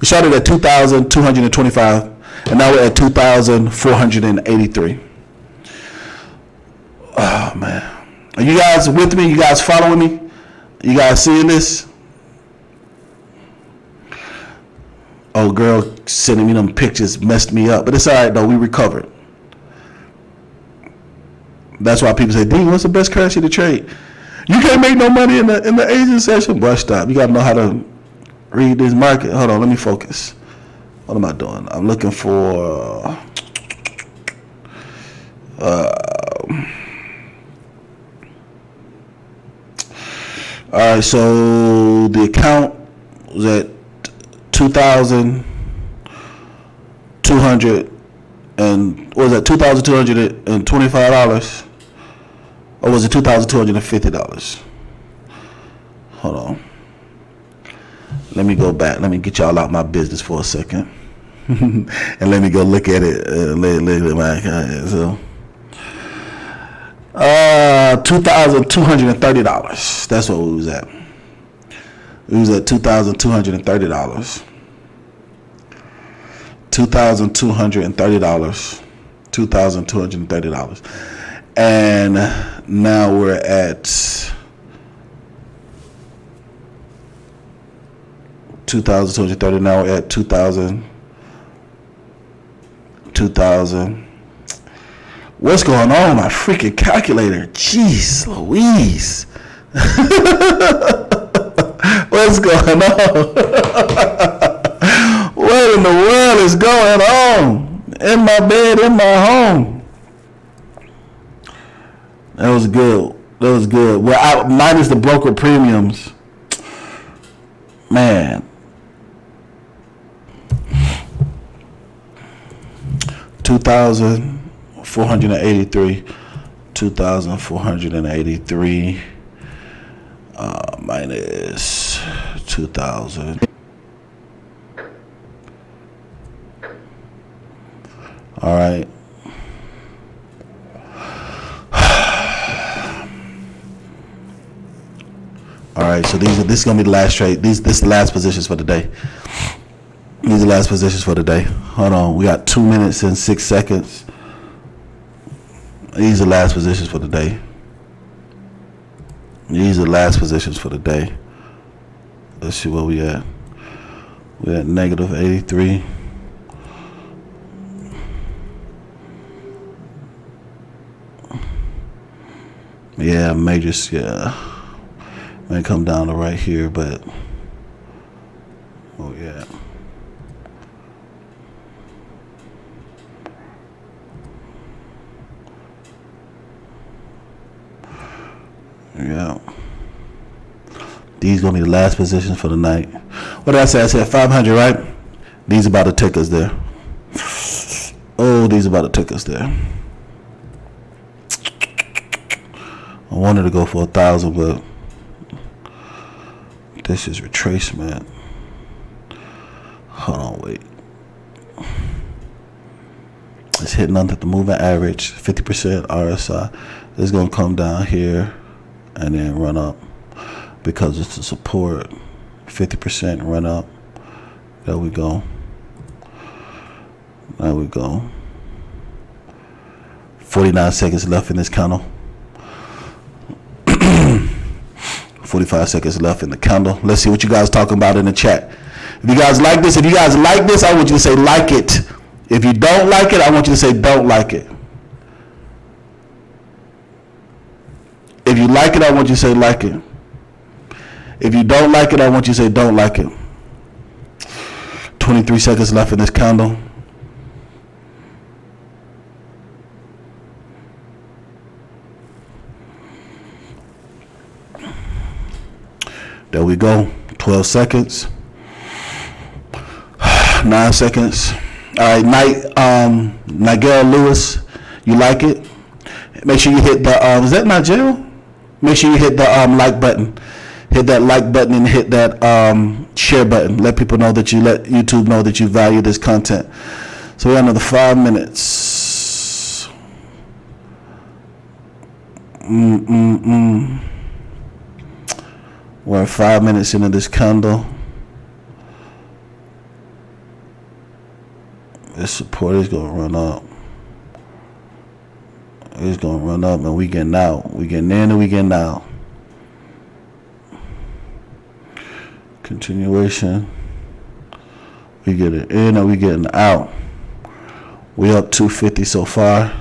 We started at 2,225 and now we're at 2,483. Oh man. Are you guys with me? You guys following me? You guys seeing this? Oh, girl sending me them pictures messed me up. But it's all right though, we recovered. That's why people say, Dean, what's the best currency to trade? You can't make no money in the Asian session. Boy, stop. You gotta know how to read this market. Hold on, let me focus. What am I doing? I'm looking for all right, so the account was at 2,200 and what was that, $2,225, or was it $2,250? Hold on. Let me go back. Let me get y'all out my business for a second, and let me go look at it. So, $2,230. That's what we was at. We was at $2,230. $2,230. $2,230. And now we're at 2,230. Now we're at 2,000. What's going on? My freaking calculator. Jeez Louise. What's going on? What in the world is going on? In my bed, in my home. That was good. That was good. Well, minus the broker premiums. Man. 2,483. 2,483. Minus 2,000. All right. All right. So this is gonna be the last trade. This is the last positions for the day. These are last positions for the day. Hold on. We got 2 minutes and 6 seconds. These are last positions for the day. These are last positions for the day. Let's see where we at. We're at negative 83. Yeah, majors, yeah. May come down to right here, but oh yeah. Yeah. These gonna be the last positions for the night. What did I say? I said 500, right? These about to take us there. Oh, these about to take us there. I wanted to go for 1,000, but this is retracement. Hold on, wait. It's hitting under the moving average, 50% RSI. It's gonna come down here and then run up because it's a support. 50% run up. There we go. There we go. 49 seconds left in this candle. 45 seconds left in the candle. Let's see what you guys talking about in the chat. If you guys like this, I want you to say like it. If you don't like it, I want you to say don't like it. If you like it, I want you to say like it. If you don't like it, I want you to say don't like it. 23 seconds left in this candle. There we go. 12 seconds. 9 seconds. All right, Nigel Lewis, you like it? Make sure you hit the is that Nigel? Make sure you hit the like button. Hit that like button and hit that share button. Let people know that you let YouTube know that you value this content. So we got another 5 minutes. We're 5 minutes into this candle. This support is gonna run up. It's gonna run up, and we getting out. We getting in and we getting out. Continuation. We getting in and we getting out. We up 250 so far.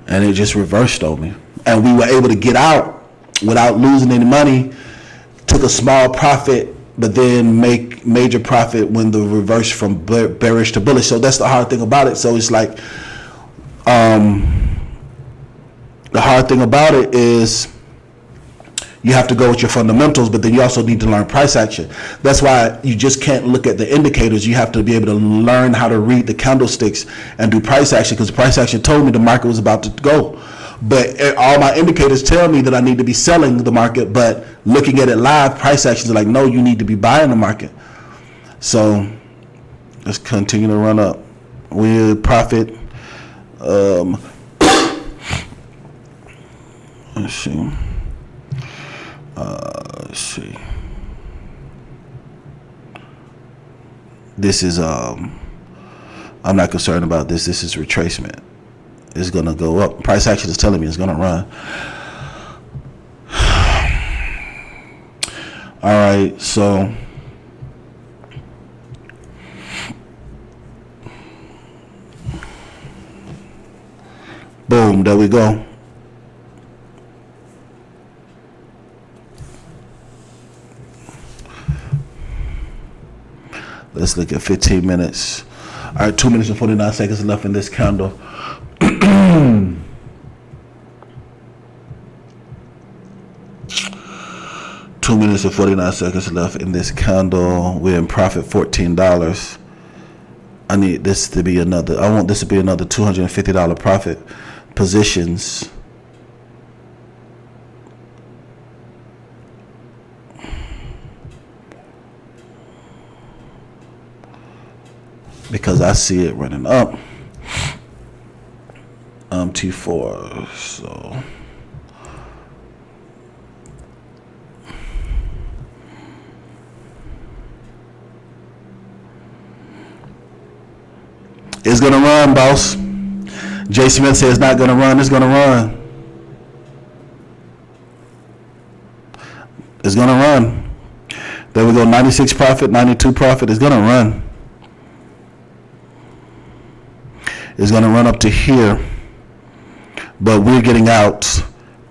And it just reversed on me. And we were able to get out without losing any money. Took a small profit, but then make major profit when the reverse from bearish to bullish. So that's the hard thing about it. So it's like, the hard thing about it is you have to go with your fundamentals, but then you also need to learn price action. That's why you just can't look at the indicators. You have to be able to learn how to read the candlesticks and do price action, because price action told me the market was about to go. But all my indicators tell me that I need to be selling the market, but looking at it live, price actions are like, no, you need to be buying the market. So let's continue to run up. We'll profit. Let's see. Let's see. This is I'm not concerned about this. This is retracement. It's gonna go up. Price action is telling me it's gonna run. All right, so boom, there we go. Let's look at 15 minutes. All right, 2 minutes and 49 seconds left in this candle. 2 minutes and 49 seconds left in this candle. We're in profit $14. I need this to be another, I want this to be another $250 profit positions. Because I see it running up. T4, so It's going to run, boss. Jay Smith said it's not going to run. It's going to run. It's going to run. There we go. 96 profit, 92 profit. It's going to run. It's going to run up to here. But we're getting out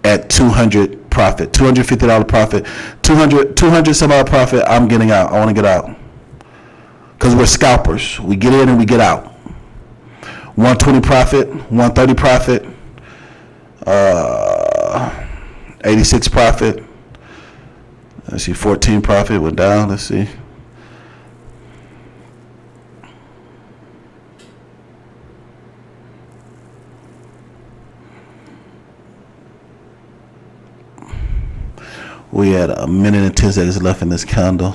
at 200 profit, $250 profit, 200 some odd profit. I'm getting out. I want to get out. Because we're scalpers. We get in and we get out. 120 profit, 130 profit, 86 profit. Let's see, 14 profit went down. Let's see. We had a minute and 10 seconds left in this candle.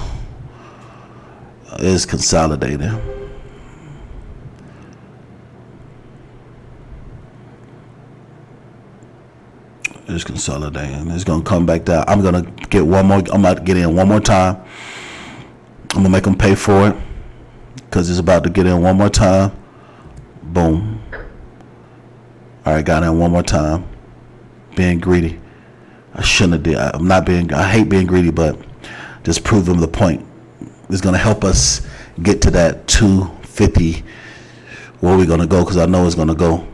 It's consolidating. It's consolidating. It's gonna come back down. I'm gonna get one more. I'm about to get in one more time. I'm gonna make them pay for it because it's about to get in one more time. Boom. All right, got in one more time. Being greedy. I shouldn't have did. I'm not being. I hate being greedy, but just prove them the point. It's gonna help us get to that 250 where we're gonna go because I know it's gonna go.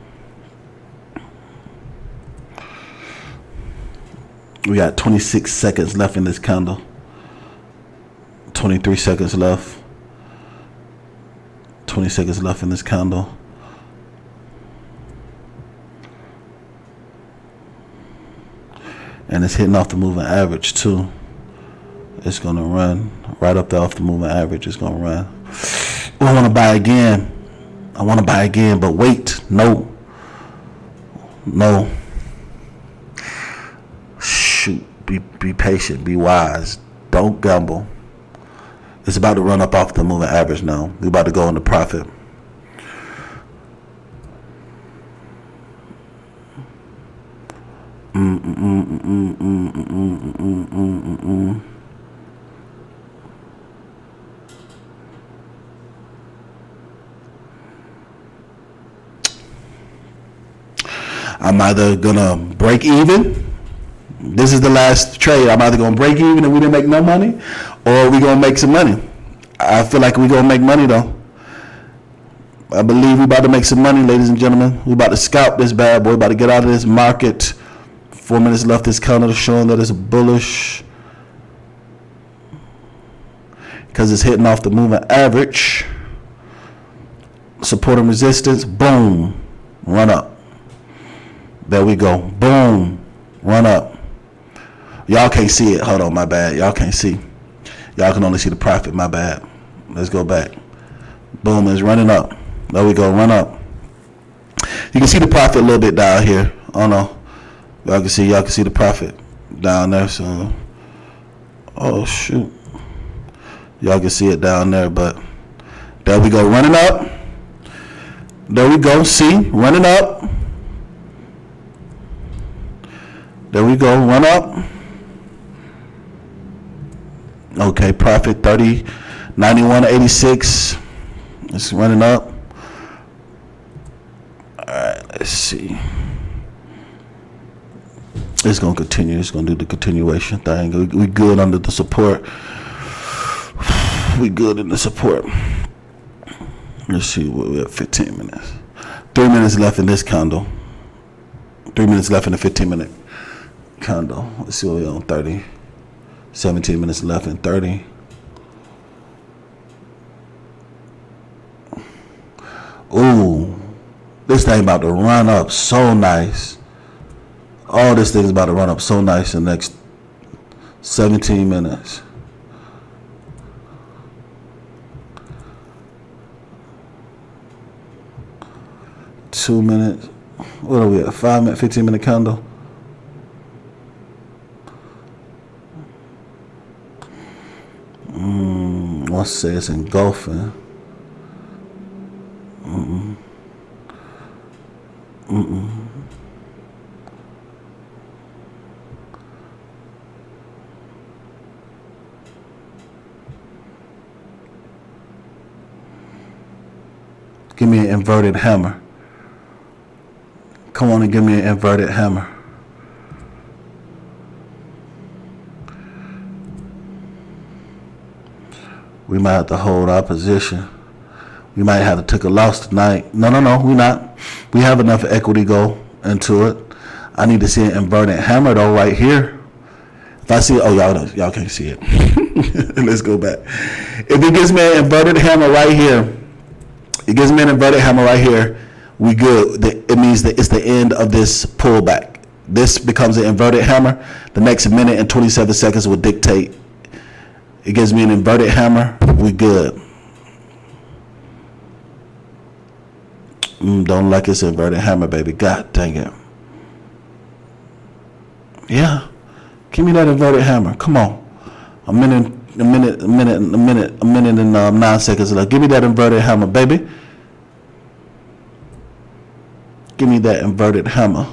We got 26 seconds left in this candle. 23 seconds left. 20 seconds left in this candle. And it's hitting off the moving average too. It's gonna run right up there off the moving average. It's gonna run. Oh, I want to buy again. I want to buy again, but wait. No. Shoot. Be patient. Be wise. Don't gamble. It's about to run up off the moving average now. We're about to go into profit. I'm either gonna break even. This is the last trade. I'm either gonna break even and we didn't make no money, or we gonna make some money. I feel like we gonna make money though. I believe we about to make some money, ladies and gentlemen. We about to scalp this bad boy. About to get out of this market. 4 minutes left. This candle showing that it's bullish because it's hitting off the moving average. Support and resistance. Boom. Run up. There we go. Boom. Run up. Y'all can't see it. Hold on, my bad. Y'all can't see. Y'all can only see the profit. My bad. Let's go back. Boom. It's running up. There we go. Run up. You can see the profit a little bit down here. Oh no. Y'all can see the profit down there. So, oh shoot. Y'all can see it down there, but there we go. Running up. There we go. See? Running up. There we go. Run up. Okay, profit 30, 91.86. It's running up. All right, let's see. It's gonna continue. It's gonna do the continuation thing. We good under the support. We good in the support. Let's see. We have 15 minutes. 3 minutes left in this candle. 3 minutes left in the 15-minute candle. Let's see what we're on. 30. 17 minutes left in 30. Ooh, this thing about to run up so nice. All this thing is about to run up so nice in the next 17 minutes. Two minutes. What are we at? 5 minute, 15-minute candle. Let's say it's engulfing. Give me an inverted hammer. Come on and give me an inverted hammer. We might have to hold our position. We might have to take a loss tonight. No, we're not. We have enough equity go into it. I need to see an inverted hammer though right here. If I see it, y'all can't see it. Let's go back. If it gives me an inverted hammer right here, we good. It means that it's the end of this pullback. This becomes an inverted hammer. The next minute and 27 seconds will dictate. It gives me an inverted hammer. We good. Don't like it's inverted hammer, baby. God dang it. Yeah. Give me that inverted hammer. Come on. A minute and 9 seconds left. Give me that inverted hammer, baby. Give me that inverted hammer.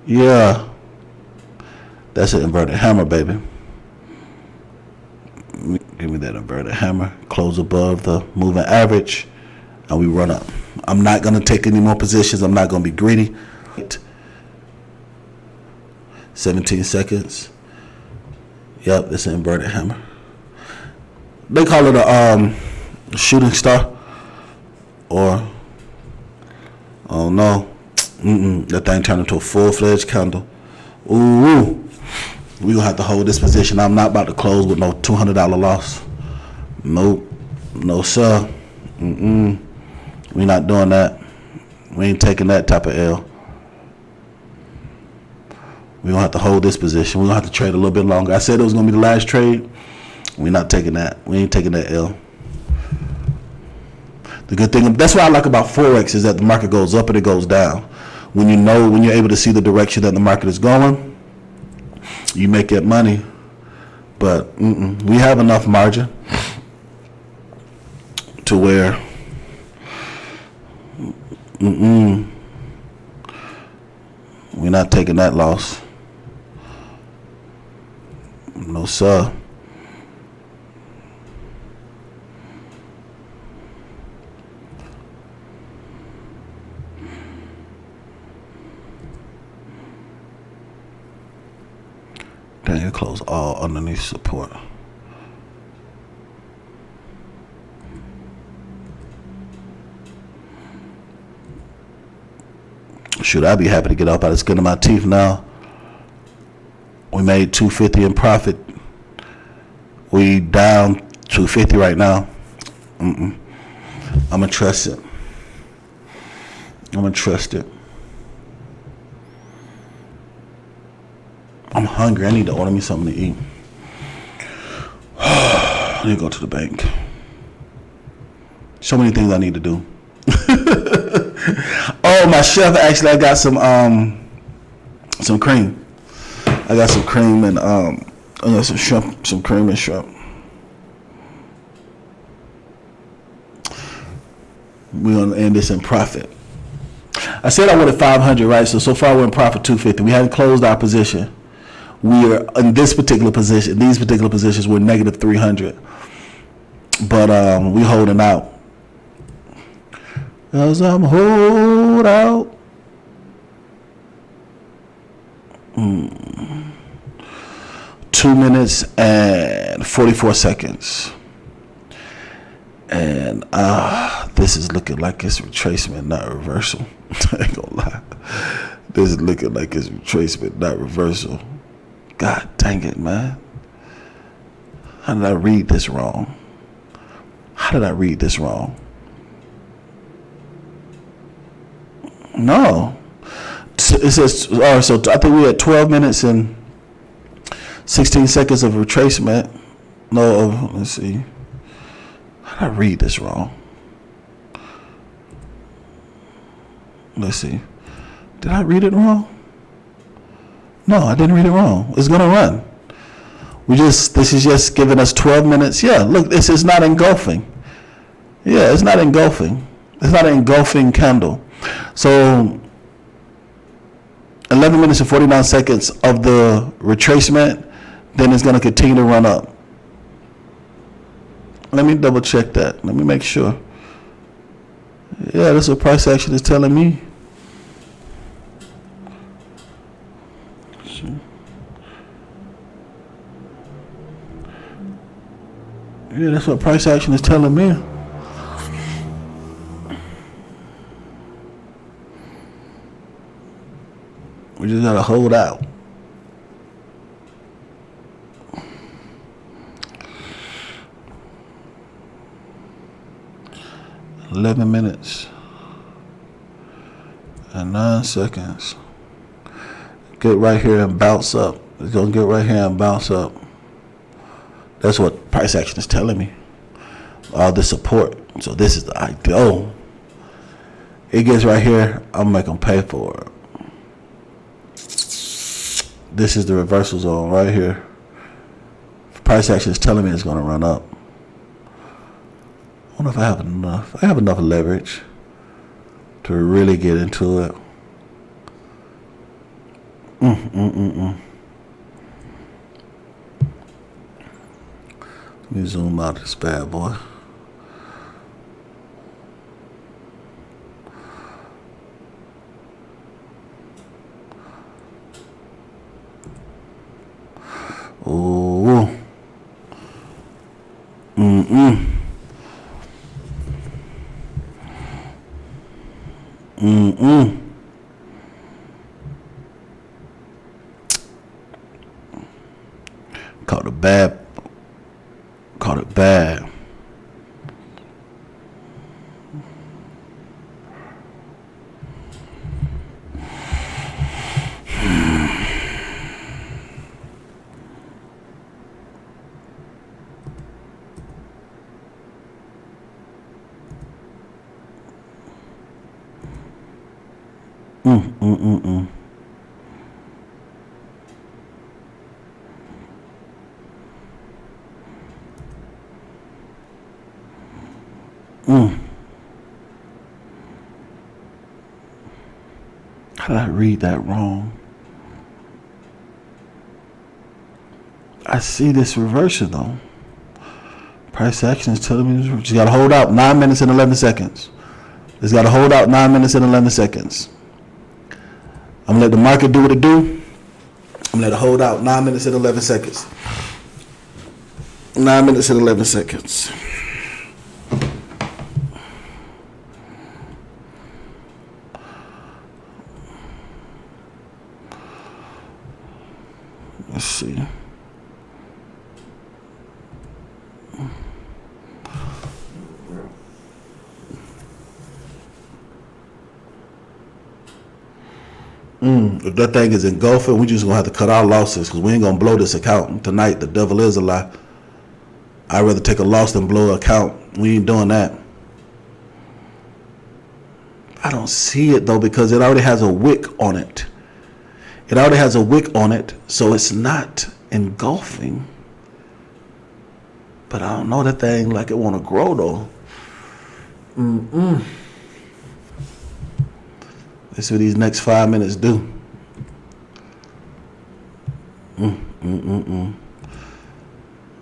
Yeah. That's an inverted hammer, baby. Give me that inverted hammer. Close above the moving average. And we run up. I'm not going to take any more positions. I'm not going to be greedy. 17 seconds. Yep, it's an inverted hammer. They call it a shooting star. Or, oh no. That thing turned into a full-fledged candle. Ooh. We're going to have to hold this position. I'm not about to close with no $200 loss. Nope. No, sir. We're not doing that. We ain't taking that type of L. We're going to have to hold this position. We're going to have to trade a little bit longer. I said it was going to be the last trade. We're not taking that. We ain't taking that L. The good thing, that's what I like about Forex, is that the market goes up and it goes down. When you're able to see the direction that the market is going, you make that money. But we have enough margin to where we're not taking that loss. No, sir. Dang, it closed all underneath support. Shoot, I'd be happy to get up out of the skin of my teeth now. We made $250 in profit. We down $250 right now. I'm gonna trust it. I'm hungry. I need to order me something to eat. I need to go to the bank. So many things I need to do. Oh, my chef actually, I got some cream. I got some cream and I got some shrimp, some cream and shrimp. We're gonna end this in profit. I said I wanted 500, right? So far we're in profit 250. We haven't closed our position. We are in this particular position. These particular positions were negative 300, but we holding out. As I'm hold out. 2 minutes and 44 seconds. And this is looking like it's retracement, not reversal. I ain't gonna lie. This is looking like it's retracement, not reversal. God dang it, man. How did I read this wrong? No. It says, so I think we had 12 minutes and 16 seconds of retracement. No, let's see. How did I read this wrong? Let's see. Did I read it wrong? No, I didn't read it wrong. It's going to run. This is just giving us 12 minutes. Yeah, look, this is not engulfing. Yeah, it's not engulfing. It's not an engulfing candle. So 11 minutes and 49 seconds of the retracement, then it's going to continue to run up. Let me double check that. Let me make sure. Yeah, that's what price action is telling me. Yeah, that's what price action is telling me. We just gotta hold out. $11 minutes and 9 seconds. Get right here and bounce up. It's gonna get right here and bounce up. That's what price action is telling me. All the support. So this is the ideal. It gets right here. I'm gonna make them pay for it. This is the reversal zone right here. Price action is telling me it's gonna run up. I wonder if I have enough. I have enough leverage to really get into it. Let me zoom out this bad boy. Ooh. Caught it bad. Caught it bad. How did I read that wrong? I see this reversal though. Price action is telling me you got to hold out 9 minutes and 11 seconds. It's got to hold out 9 minutes and 11 seconds. I'm going to let the market do what it do. I'm going to let it hold out 9 minutes and 11 seconds. 9 minutes and 11 seconds. Let's see. If that thing is engulfing, we just gonna have to cut our losses because we ain't gonna blow this account tonight. The devil is a lie. I'd rather take a loss than blow an account. We ain't doing that. I don't see it though because it already has a wick on it. It already has a wick on it, so it's not engulfing. But I don't know that thing like it want to grow though. Let's see what these next 5 minutes do.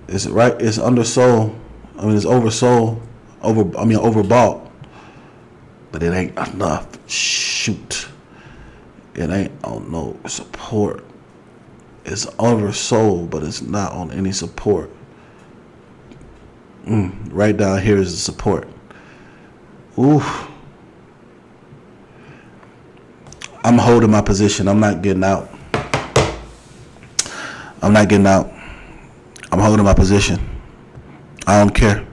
It's right. It's undersold. I mean, it's oversold. Overbought. But it ain't enough. Shoot. It ain't on no support. It's oversold, but it's not on any support. Right down here is the support. Oof. I'm holding my position. I'm not getting out. I'm not getting out. I'm holding my position. I don't care.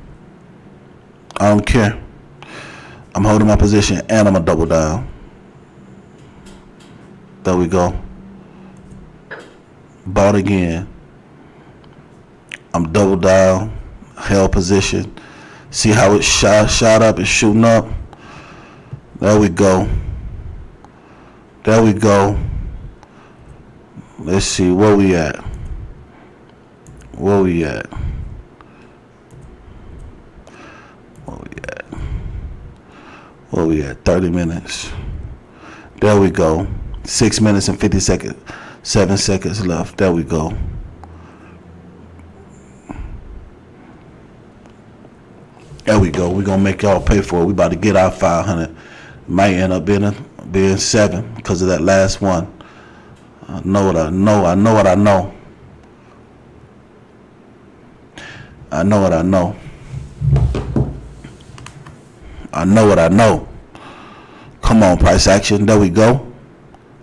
I don't care. I'm holding my position and I'm going to double down. There we go. Bought again. I'm double down. Held position. See how it shot up and shooting up. There we go. There we go. Let's see where we at. Where we at? Where we at? Where we at? 30 minutes. There we go. 6 minutes and 50 seconds. 7 seconds left. There we go. There we go. We're gonna make y'all pay for it. We about to get our 500. Might end up being 7 because of that last one. I know what I know. I know what I know. I know what I know. I know what I know. Come on, price action. There we go.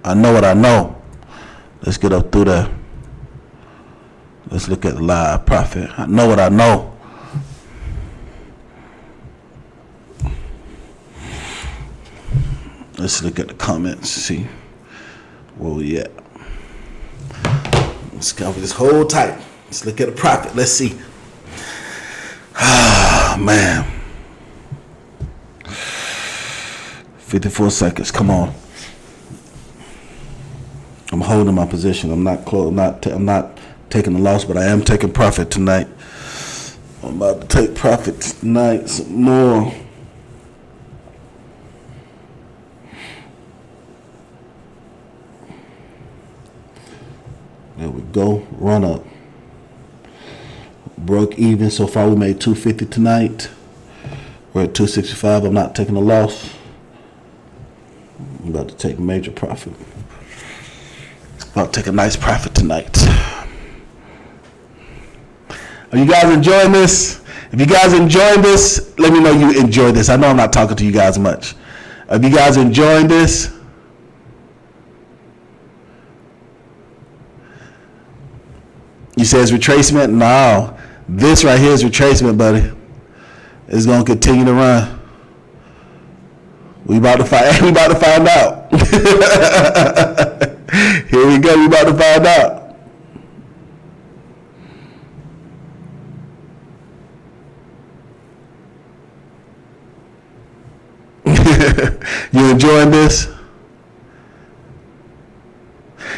I know what I know. Let's get up through there. Let's look at the live profit. I know what I know. Let's look at the comments. See where we at. Let's cover this whole tight. Let's look at the profit. Let's see. Ah, man. 54 seconds. Come on. I'm holding my position. I'm not close. I'm not taking the loss, but I am taking profit tonight. I'm about to take profit tonight. Some more. There we go. Run up. Broke even. So far we made 250 tonight. We're at 265. I'm not taking a loss. I'm about to take major profit. About to take a nice profit tonight. Are you guys enjoying this? If you guys enjoying this, let me know you enjoy this. I know I'm not talking to you guys much. If you guys enjoying this, you say it's retracement? No. This right here is retracement, buddy. It's gonna continue to run. We about to find out. Here we go. We about to find out. You enjoying this?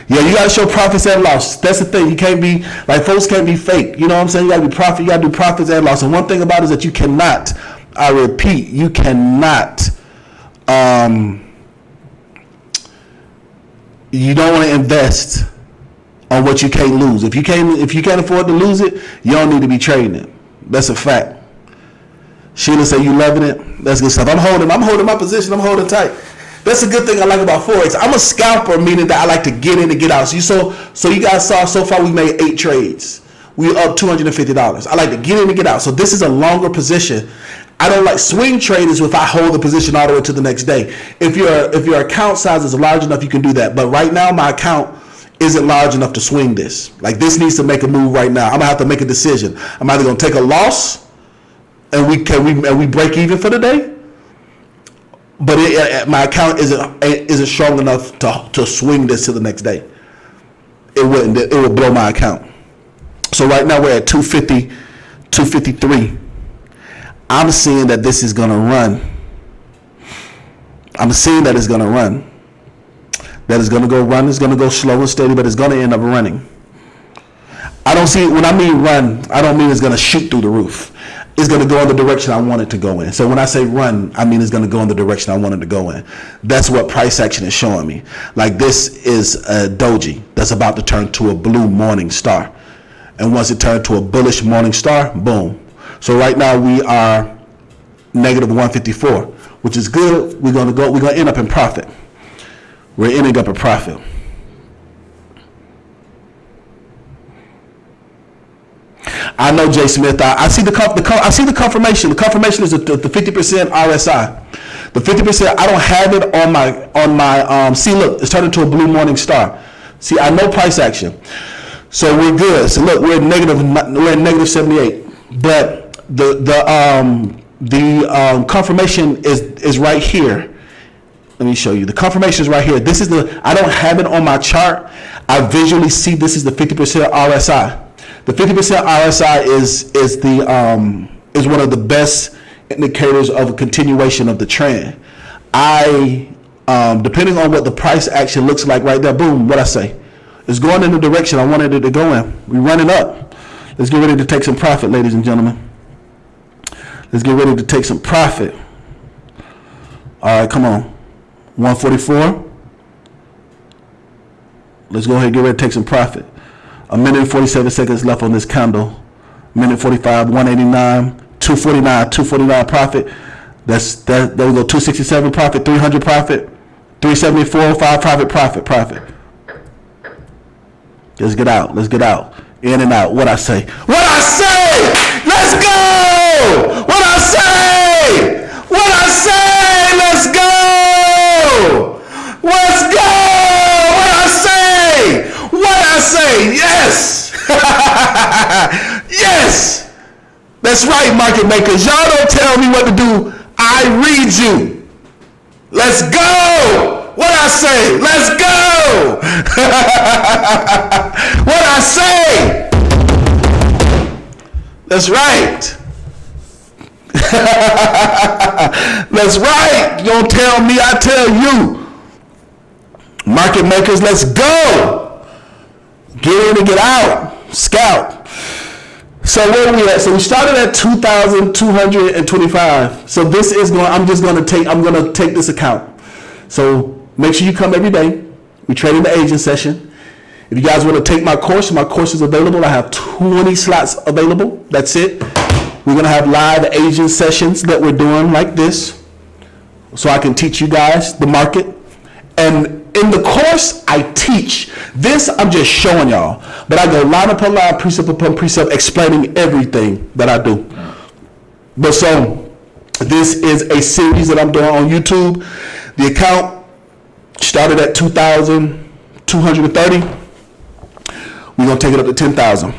Yeah, you gotta show profits and loss. That's the thing. You can't be like folks can't be fake. You know what I'm saying? You gotta be profit. You gotta do profits and loss. And one thing about it is that you cannot. I repeat, you cannot. You don't want to invest on what you can't lose. If you can't afford to lose it, you don't need to be trading it. That's a fact. Sheila said you loving it. That's good stuff. I'm holding my position. I'm holding tight. That's a good thing I like about Forex. I'm a scalper, meaning that I like to get in and get out. So you guys saw so far we made 8 trades. We up $250. I like to get in and get out. So this is a longer position. I don't like swing traders if I hold the position all the way to the next day. If your account size is large enough, you can do that. But right now my account isn't large enough to swing this. Like this needs to make a move right now. I'm gonna have to make a decision. I'm either gonna take a loss and we break even for the day, but my account isn't strong enough to swing this to the next day. It would blow my account. So right now we're at 250, 253. I'm seeing that this is gonna run. I'm seeing that it's gonna run. That it's gonna go run. It's gonna go slow and steady, but it's gonna end up running. I don't see, when I mean run, I don't mean it's gonna shoot through the roof. It's gonna go in the direction I want it to go in. So when I say run, I mean it's gonna go in the direction I want it to go in. That's what price action is showing me. Like this is a doji that's about to turn to a blue morning star. And once it turns to a bullish morning star, boom. So right now we are negative 154, which is good. We're gonna end up in profit. We're ending up in profit. I know Jay Smith. I see the confirmation. The confirmation is the 50% RSI. The 50%. I don't have it on my. See, look, it's turning to a blue morning star. See, I know price action, so we're good. So look, we're at negative 78, but the confirmation is right here. Let me show you. The confirmation is right here. This is I don't have it on my chart. I visually see this is the 50% RSI. The 50% RSI is one of the best indicators of a continuation of the trend. Depending on what the price action looks like right there, boom, what I say. It's going in the direction I wanted it to go in. We're running up. Let's get ready to take some profit, ladies and gentlemen. Let's get ready to take some profit. All right, come on. 144. Let's go ahead and get ready to take some profit. 1 minute and 47 seconds left on this candle. 1:45, 189, 249 profit. There we go. 267 profit, 300 profit, 374, 5 profit. Let's get out. In and out. What I say? Let's go! What I say? Let's go! Let's go! What I say? Yes! Yes! That's right, market makers. Y'all don't tell me what to do. I read you. Let's go! What I say? Let's go! What I say? That's right. That's right. You don't tell me, I tell you. Market makers, let's go. Get in and get out. Scalp. So where are we at? So we started at 2,225. So this is going, I'm going to take this account. So make sure you come every day. We trade in the agent session. If you guys want to take my course is available. I have 20 slots available. That's it. We're going to have live agent sessions that we're doing like this. So I can teach you guys the market. And in the course, I teach. This, I'm just showing y'all. But I go line upon line, precept upon precept, explaining everything that I do. But so, this is a series that I'm doing on YouTube. The account started at 2,230. We're going to take it up to 10,000.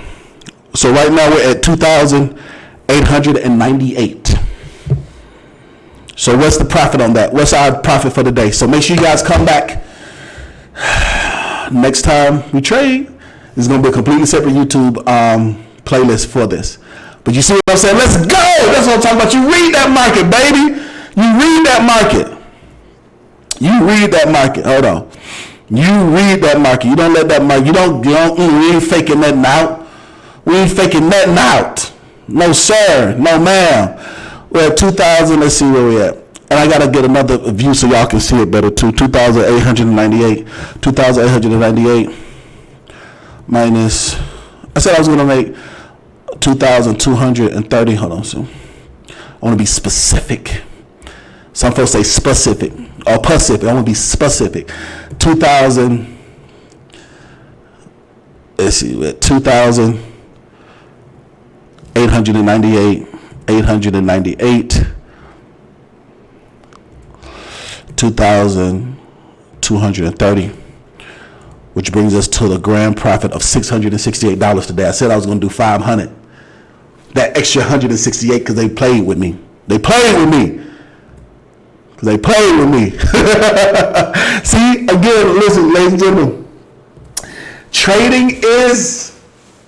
So right now we're at 2,898. So what's the profit on that? What's our profit for the day? So make sure you guys come back. Next time we trade, it's going to be a completely separate YouTube playlist for this. But you see what I'm saying? Let's go! That's what I'm talking about. You read that market, baby. You read that market. Hold on. You read that market. You don't let that market. We ain't faking nothing out. We ain't faking nothing out. No, sir. No, ma'am. We're at 2,000. Let's see where we're at. And I got to get another view so y'all can see it better too. 2,898. 2,898 minus, I said I was going to make 2,230. Hold on. So I want to be specific. Some folks say specific or pacific. I want to be specific. 2,000. Let's see. We're at 2,898. 898. 2,230, which brings us to the grand profit of $668 today. I said I was going to do 500. That extra 168 because they played with me. See, again, listen, ladies and gentlemen, trading is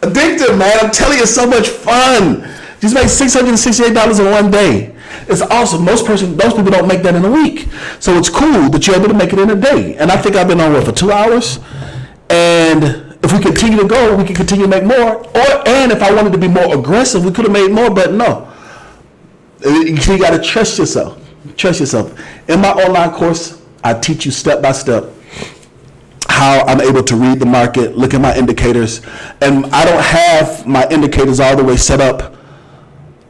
addictive, man. I'm telling you, it's so much fun. Just make $668 in one day. It's awesome. Those people don't make that in a week. So it's cool that you're able to make it in a day. And I think I've been on for 2 hours. And if we continue to go, we can continue to make more. And if I wanted to be more aggressive, we could have made more, but no. You got to trust yourself. In my online course, I teach you step by step how I'm able to read the market, look at my indicators. And I don't have my indicators all the way set up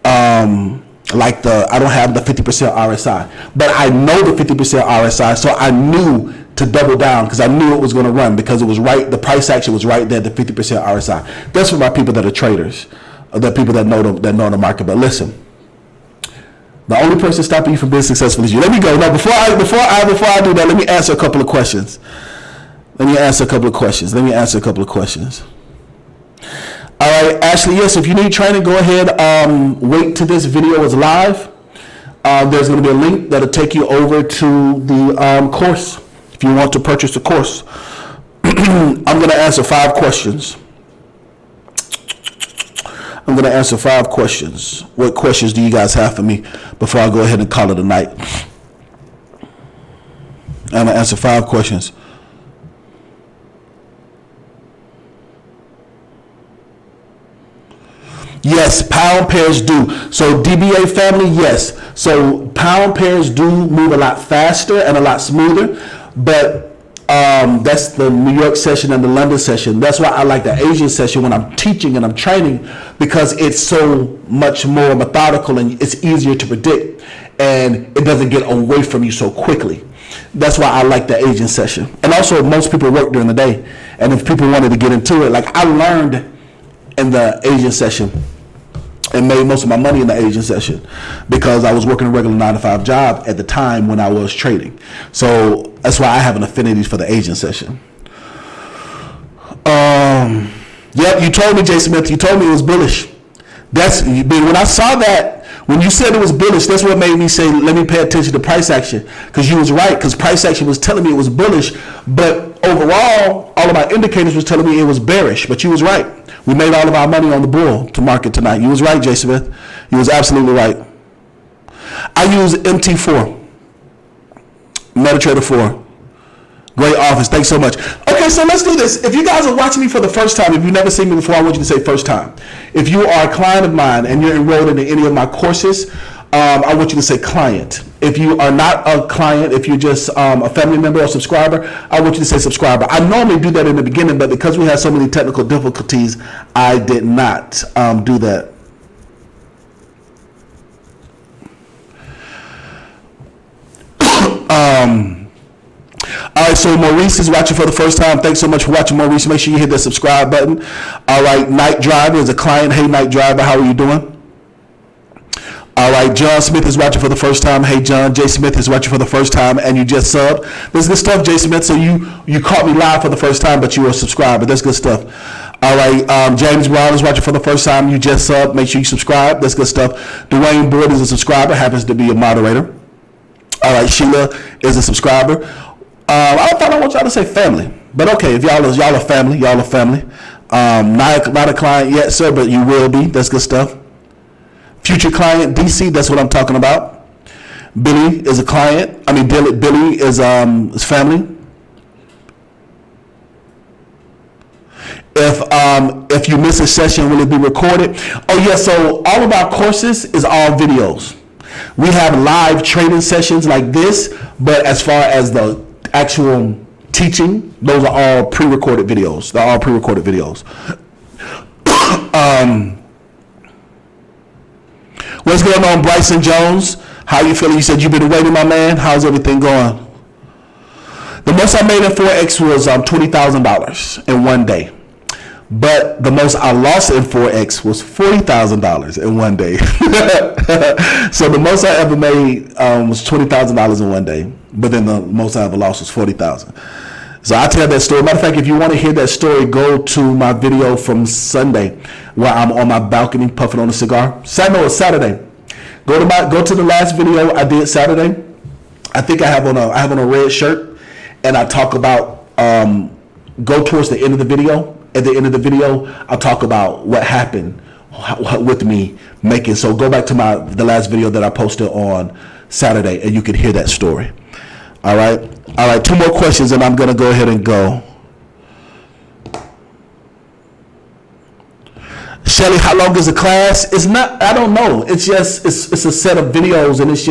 I don't have the 50% RSI, but I know the 50% RSI, so I knew to double down because I knew it was going to run because it was right. The price action was right there, the 50% RSI. That's for my people that are traders, the people that know the market. But listen, the only person stopping you from being successful is you. Let me go. Now, before I do that, let me answer a couple of questions. All right, Ashley, yes, if you need training, go ahead. Wait till this video is live. There's going to be a link that'll take you over to the course if you want to purchase the course. I'm going to answer 5 questions. What questions do you guys have for me before I go ahead and call it a night? I'm going to answer 5 questions. Yes, pound pairs do. So DBA family, yes. So pound pairs do move a lot faster and a lot smoother, but That's the New York session and the London session. That's why I like the Asian session when I'm teaching and I'm training, because it's so much more methodical and it's easier to predict, and it doesn't get away from you so quickly. That's why I like the Asian session. And also, most people work during the day, and if people wanted to get into it, like I learned in the Asian session and made most of my money in the Asian session because I was working a regular 9-to-5 job at the time when I was trading. So that's why I have an affinity for the Asian session. Yep, you told me, Jay Smith, you told me it was bullish. When I saw that, when you said it was bullish, that's what made me say, let me pay attention to price action. Because you was right, because price action was telling me it was bullish, but overall, all of my indicators was telling me it was bearish, but you was right. We made all of our money on the bull to market tonight. You was right, Jay Smith. You was absolutely right. I use MT4, MetaTrader 4. Great office. Thanks so much. Okay, so let's do this. If you guys are watching me for the first time, if you've never seen me before, I want you to say first time. If you are a client of mine and you're enrolled into any of my courses, I want you to say client. If you are not a client, if you're just a family member or subscriber, I want you to say subscriber. I normally do that in the beginning, but because we had so many technical difficulties, I did not do that. All right, so Maurice is watching for the first time. Thanks so much for watching, Maurice. Make sure you hit that subscribe button. All right, Night Driver is a client. Hey, Night Driver, how are you doing? All right, John Smith is watching for the first time. Hey, John. Jay Smith is watching for the first time, and you just subbed. This is good stuff, Jay Smith. So you caught me live for the first time, but you were a subscriber. That's good stuff. All right, James Brown is watching for the first time. You just subbed. Make sure you subscribe. That's good stuff. Dwayne Boyd is a subscriber. Happens to be a moderator. All right, Sheila is a subscriber. I thought I want y'all to say family, but okay, if y'all are family, y'all are family. Not a client yet, sir, but you will be. That's good stuff. Future client DC, that's what I'm talking about. Billy is a client. I mean, Billy is family. If you miss a session, will it be recorded? Oh yeah, so all of our courses is all videos. We have live training sessions like this, but as far as the actual teaching, those are all pre-recorded videos. They're all pre-recorded videos. What's going on, Bryson Jones? How you feeling? You said you've been waiting, my man. How's everything going? The most I made in Forex was $20,000 in one day. But the most I lost in Forex was $40,000 in one day. So the most I ever made was $20,000 in one day. But then the most I ever lost was $40,000. So I tell that story. Matter of fact, if you want to hear that story, go to my video from Sunday where I'm on my balcony puffing on a cigar. Saturday. Go to the last video I did Saturday. I think I have on a red shirt, and I talk about go towards the end of the video. At the end of the video, I'll talk about what happened with me making. So go back to the last video that I posted on Saturday, and you can hear that story. All right. 2 more questions, and I'm gonna go ahead and go. Shelly, how long is the class? It's not. I don't know. It's just it's a set of videos, and it's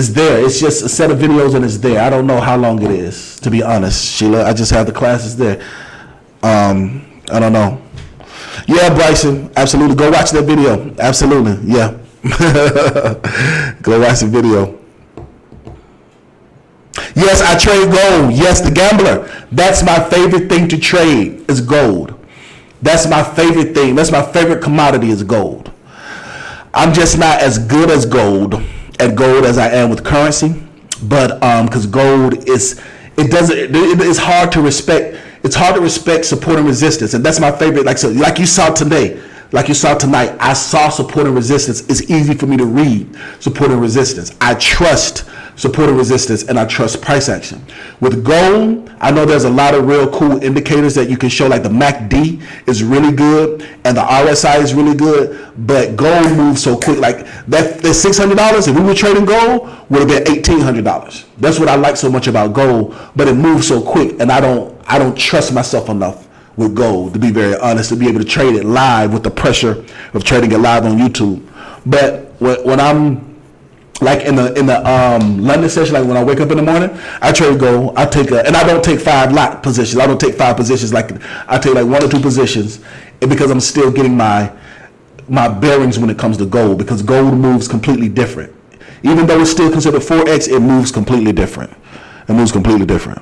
there. It's just a set of videos, and it's there. I don't know how long it is, to be honest, Sheila. I just have the classes there. I don't know. Yeah, Bryson, absolutely. Go watch that video. Absolutely, yeah. Go watch the video. Yes, I trade gold. Yes, the gambler. That's my favorite thing to trade is gold. That's my favorite thing. That's my favorite commodity is gold. I'm just not as good as gold as I am with currency, but because gold it's hard to respect. It's hard to respect support and resistance, and that's my favorite. Like you saw today, like you saw tonight, I saw support and resistance. It's easy for me to read support and resistance. I trust support and resistance, and I trust price action. With gold, I know there's a lot of real cool indicators that you can show, like the MACD is really good, and the RSI is really good, but gold moves so quick. Like that $600, if we were trading gold, would have been $1,800. That's what I like so much about gold, but it moves so quick, and I don't trust myself enough with gold, to be very honest, to be able to trade it live with the pressure of trading it live on YouTube. But when Like in the London session, like when I wake up in the morning, I trade gold. And I don't take 5 lot positions. I don't take 5 positions. Like I take like 1 or 2 positions, because I'm still getting my bearings when it comes to gold, because gold moves completely different. Even though it's still considered Forex, it moves completely different. It moves completely different.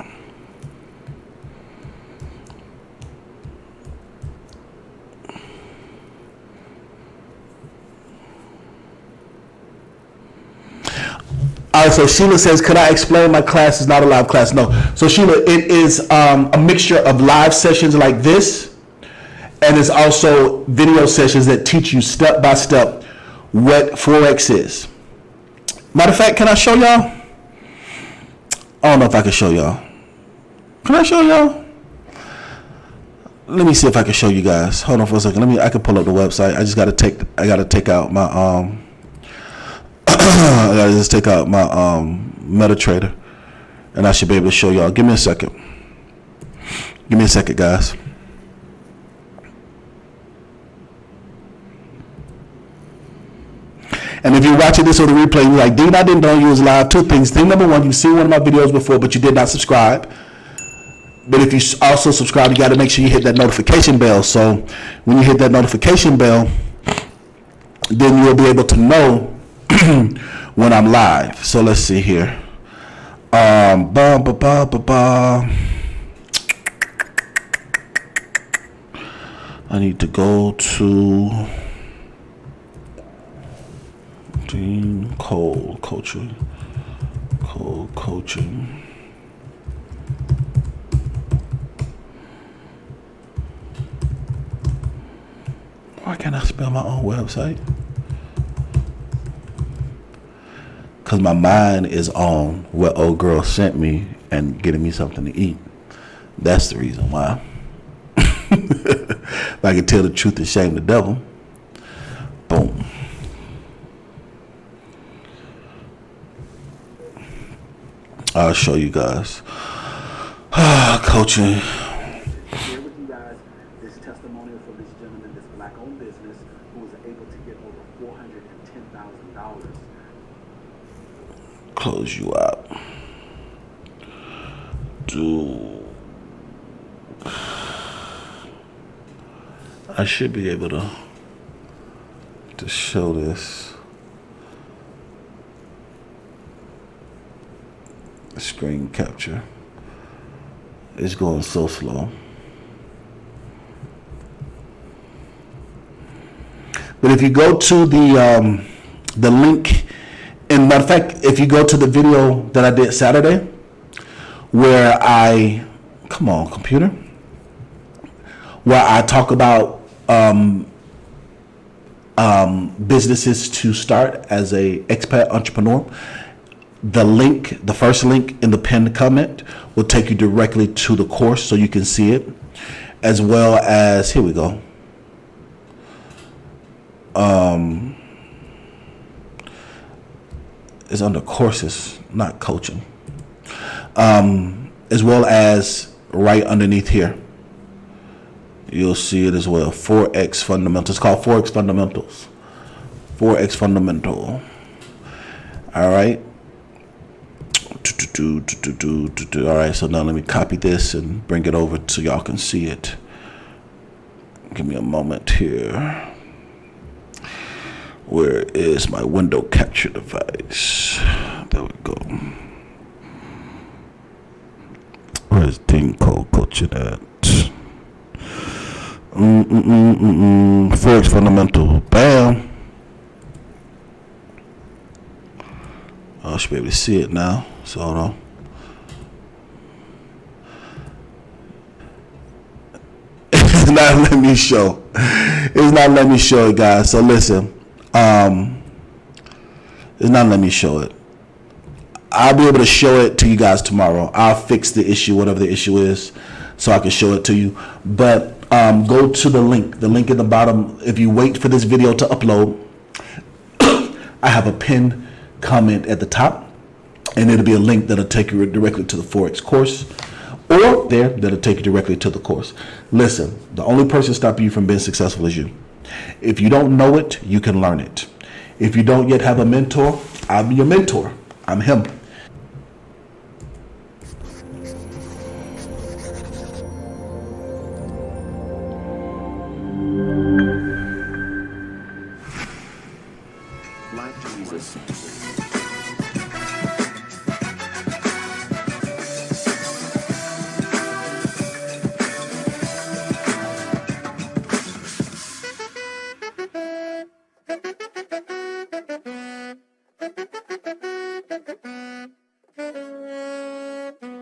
All right, so Sheila says, could I explain my class is not a live class? No. So Sheila, it is a mixture of live sessions like this, and it's also video sessions that teach you step by step what Forex is. Matter of fact, can I show y'all? I don't know if I can show y'all. Can I show y'all? Let me see if I can show you guys. Hold on for a second. I can pull up the website. I gotta take out my I gotta just take out my MetaTrader, and I should be able to show y'all. Give me a second. Give me a second, guys. And if you're watching this on the replay, you're like, Dean, I didn't know you was live. 2 things. Thing number 1, you've seen one of my videos before, but you did not subscribe. But if you also subscribe, you got to make sure you hit that notification bell. So when you hit that notification bell, then you'll be able to know when I'm live. So let's see here. I need to go to E.DeanCole coaching. Why can't I spell my own website? Because my mind is on what old girl sent me and getting me something to eat. That's the reason why. If I can tell the truth and shame the devil. Boom. I'll show you guys. Coaching. Share with you guys this testimonial for this gentleman, this black-owned business, who was able to get over $410,000. Close you out. I should be able to show this. Screen capture. It's going so slow. But if you go to the link, and matter of fact, if you go to the video that I did Saturday, where come on, computer, where I talk about businesses to start as a expat entrepreneur, the first link in the pinned comment will take you directly to the course so you can see it, as well as, here we go. It's under courses, not coaching. As well as right underneath here, you'll see it as well. Forex Fundamentals. It's called Forex Fundamentals. Forex Fundamental. All right. All right, so now let me copy this and bring it over so y'all can see it. Give me a moment here. Where is my window capture device? There we go. Where's E.DeanCole coaching at? Forex Fundamental. Bam. I should be able to see it now. So hold on. It's not letting me show. It's not letting me show it, guys. So listen. It's not letting me show it. I'll be able to show it to you guys tomorrow. I'll fix the issue, whatever the issue is, so I can show it to you. But go to the link in the bottom. If you wait for this video to upload, I have a pinned comment at the top, and it'll be a link that'll take you directly to the Forex course, or that'll take you directly to the course. Listen, the only person stopping you from being successful is you. If you don't know it, you can learn it. If you don't yet have a mentor, I'm your mentor. I'm him.